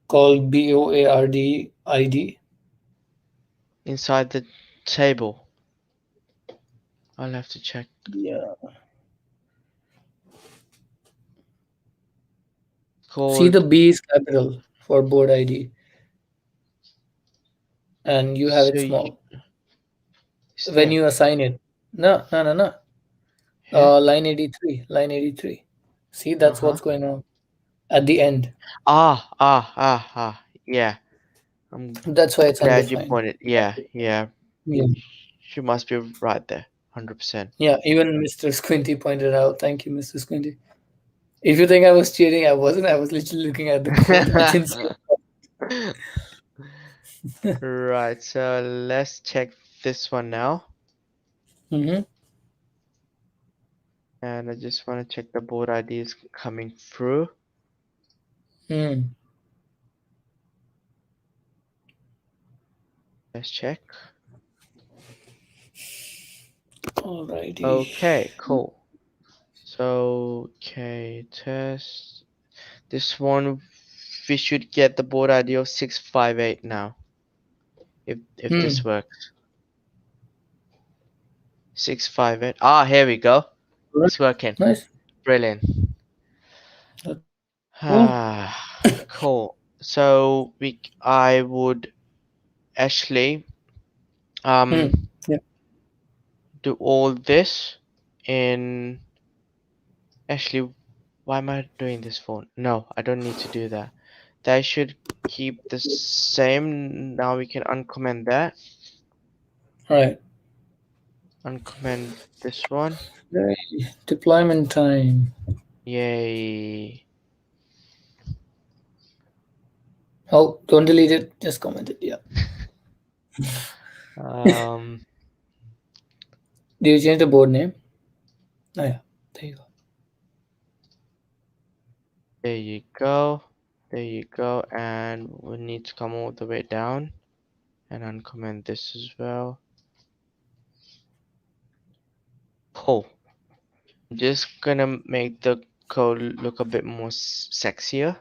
called BOARD ID? Inside the table. I'll have to check. Yeah. See, the Called. B is capital for board ID, and you have So it you, small is when there you assign it. No. here? Line 83. Line 83. See, Uh that's huh. what's going on at the end. Yeah. I'm That's why it's glad you undefined. pointed. Yeah. Yeah. You must be right there. 100%. Yeah. Even Mr. Squinty pointed out. Thank you, Mr. Squinty. If you think I was cheating, I wasn't. I was literally looking at the code. I can see. Right, so let's check this one now. Mm-hmm. And I just want to check the board ID is coming through. Mm. Let's check. Alrighty. Okay, cool. So, okay, test. This one, we should get the board ID of 658 now. If this Hmm. works. 658. Ah, here we go. Right. It's working. Nice. Brilliant. That's cool. Ah, cool. So I would actually Hmm. um Yeah. do all this in actually why am I doing this for? No, I don't need to do that. That should keep the same. Now we can uncomment that. Right. Uncomment this one. Right. Deployment time. Yay. Oh, don't delete it. Just comment it. Yeah. Um Do you change the board name? Oh yeah. There you go. there you go. There you go. And we need to come all the way down and uncomment this as well. Cool. I'm just gonna make the code look a bit more sexier.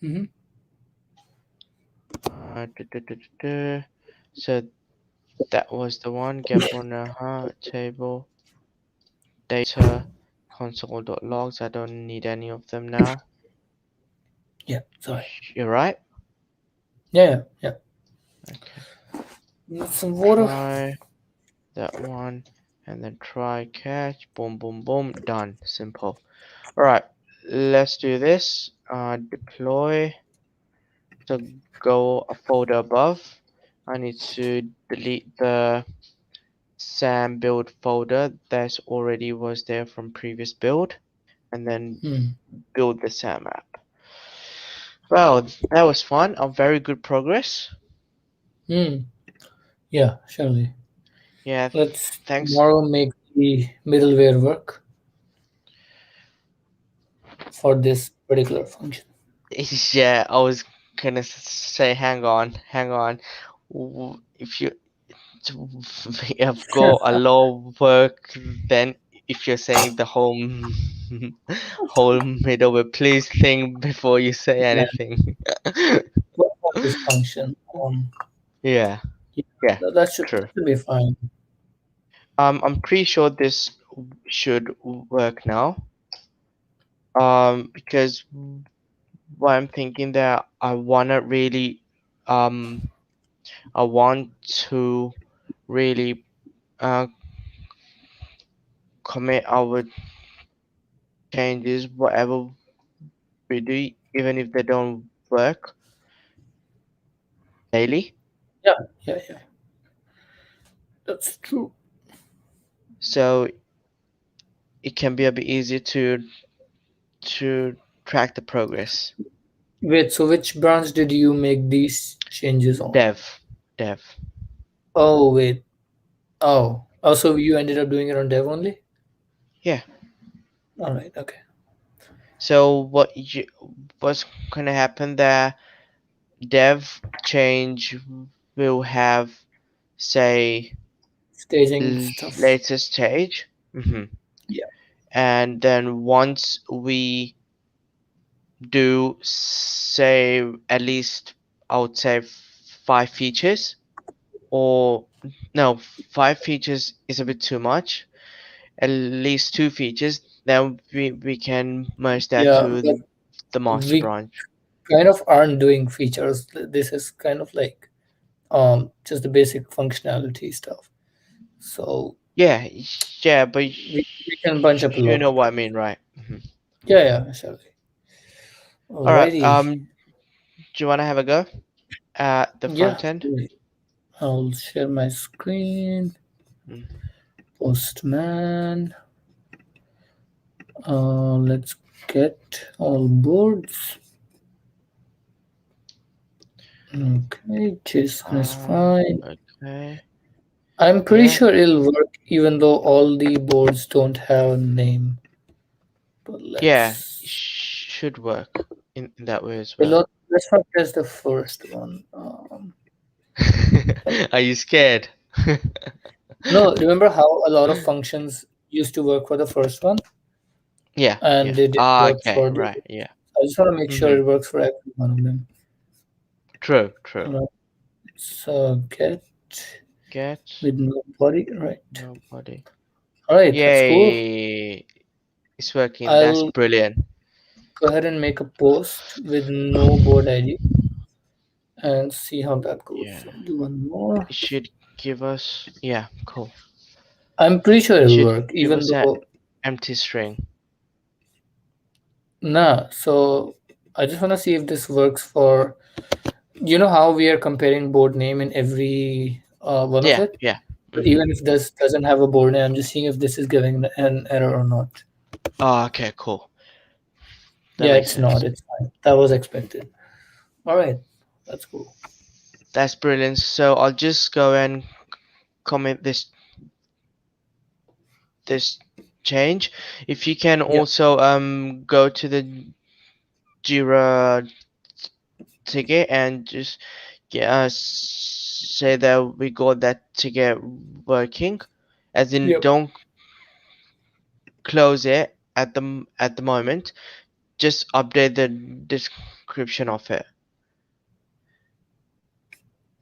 Mm-hmm. So that was the one. Get on table data console.logs. I don't need any of them now. Yeah. Sorry. You're right. Yeah. Okay. Need some water. Try that one and then try catch. Boom, boom, boom. Done. Simple. All right. Let's do this. Deploy. So go a folder above. I need to delete the SAM build folder that already was there from previous build and then Hmm. build the SAM app. Well, that was fun. A very good progress. Hmm. Yeah. Surely. Yeah, Let's thanks. tomorrow make the middleware work for this particular function. Yeah, I was gonna say, hang on. If you we have got a lot of work, then if you're saying the whole whole middleware, please think before you say Yeah. anything. What about this function? Yeah, Yeah, yeah, that should true. be fine. I'm pretty sure this should work now. Because what I'm thinking that I wanna really I want to really uh commit our changes whatever we do, even if they don't work daily. Yeah, yeah, yeah. That's true. So it can be a bit easier to track the progress. Wait, so which branch did you make these changes on? Dev, dev. Oh, wait. Oh, so you ended up doing it on dev only? Yeah. All right, okay. So what's gonna happen there? Dev change will have, say, Staging stuff. later stage. Yeah. And then once we do, say, at least I would say 5 features, or no, 5 features is a bit too much. At least 2 features, then we can merge that Yeah, to but the master we branch. kind of aren't doing features. This is kind of like just the basic functionality stuff. So Yeah, yeah, but we can bunch up a you lot know of what I it. mean, right? Yeah, yeah, surely. All right. Alrighty. Do you want to have a go at the Yeah, front end? I'll share my screen. Mm. Postman. Let's get all boards. Okay, JSON is fine. Okay. I'm pretty Yeah. sure it'll work even though all the boards don't have a name. But Yeah. let's Should work in that way as well, well. let's not test the first one. Are you scared? No, remember how a lot of functions used to work for the first one Yeah. and Yeah. they didn't Ah, work okay. for the. Right. Yeah. I just want to make sure Mm-hmm. it works for every one of them. True. True. Alright, so get Get with nobody, right? nobody. All right, that's cool. Yay! It's working. That's I'll brilliant. go ahead and make a post with no board ID and see how that goes. Yeah. So do one more. It should give us. Yeah. Cool. I'm pretty sure It it'll should work, give even us an though empty string. nah. So I just want to see if this works for how we are comparing board name in every one of Yeah. it. Yeah. But Mm-hmm. even if this doesn't have a board name, I'm just seeing if this is giving an error or not. Oh, okay. Cool. That Yeah, makes it's not. sense. It's fine. That was expected. All right, that's cool. That's brilliant. So I'll just go and comment this change. If you can Yeah. also go to the Jira ticket and just say that we got that ticket working, as in Yep. don't close it at the moment. Just update the description of it.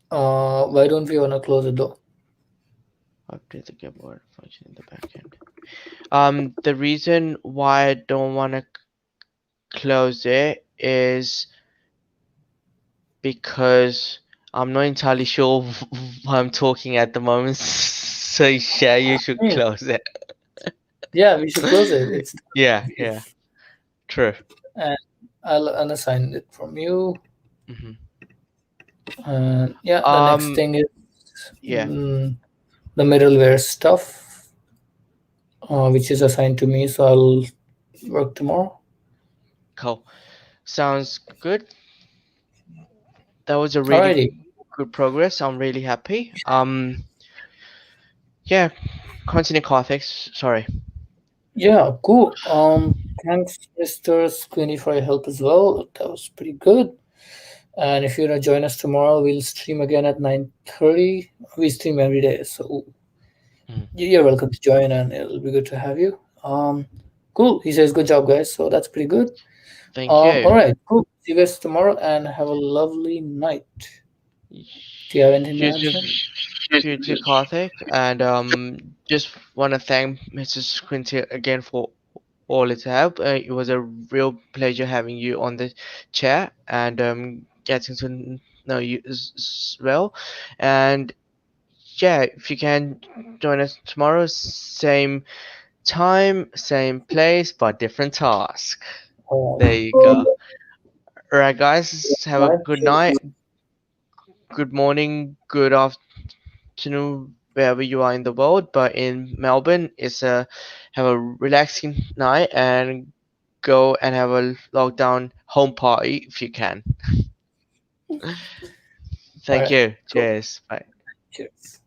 Why don't we wanna close it though? Update the keyboard function in the backend. The reason why I don't want to close it is because I'm not entirely sure what I'm talking at the moment. So yeah, you should Hmm. close it. Yeah, we should close it. It's Yeah, yeah, true. and I'll unassign it from you. hmm And yeah, the next Um, thing is yeah, the middleware stuff, which is assigned to me. So I'll work tomorrow. cool. Sounds good. That was a really Alrighty. good progress. I'm really happy. Yeah, continue, Karthik. Sorry. Yeah, cool. Thanks, Mr. Squinty, for your help as well. That was pretty good. And if you're gonna join us tomorrow, we'll stream again at 9:30. We stream every day, so Mhm. you're welcome to join, and it'll be good to have you. Cool. He says, "Good job, guys." So that's pretty good. Thank you. All right, cool. See you guys tomorrow, and have a lovely night. Do you have anything to You add, too, Shen? you too, Karthik. And just want to thank Mrs. Quinty again for all its help. It was a real pleasure having you on the chair and getting to know you as well. And yeah, if you can join us tomorrow, same time, same place, but different task. There you go. Alright, guys, have a good night, good morning, good afternoon, wherever you are in the world. But in Melbourne, it's a have a relaxing night and go and have a lockdown home party if you can. All Thank right. you. Cool. Cheers. Bye. Cheers.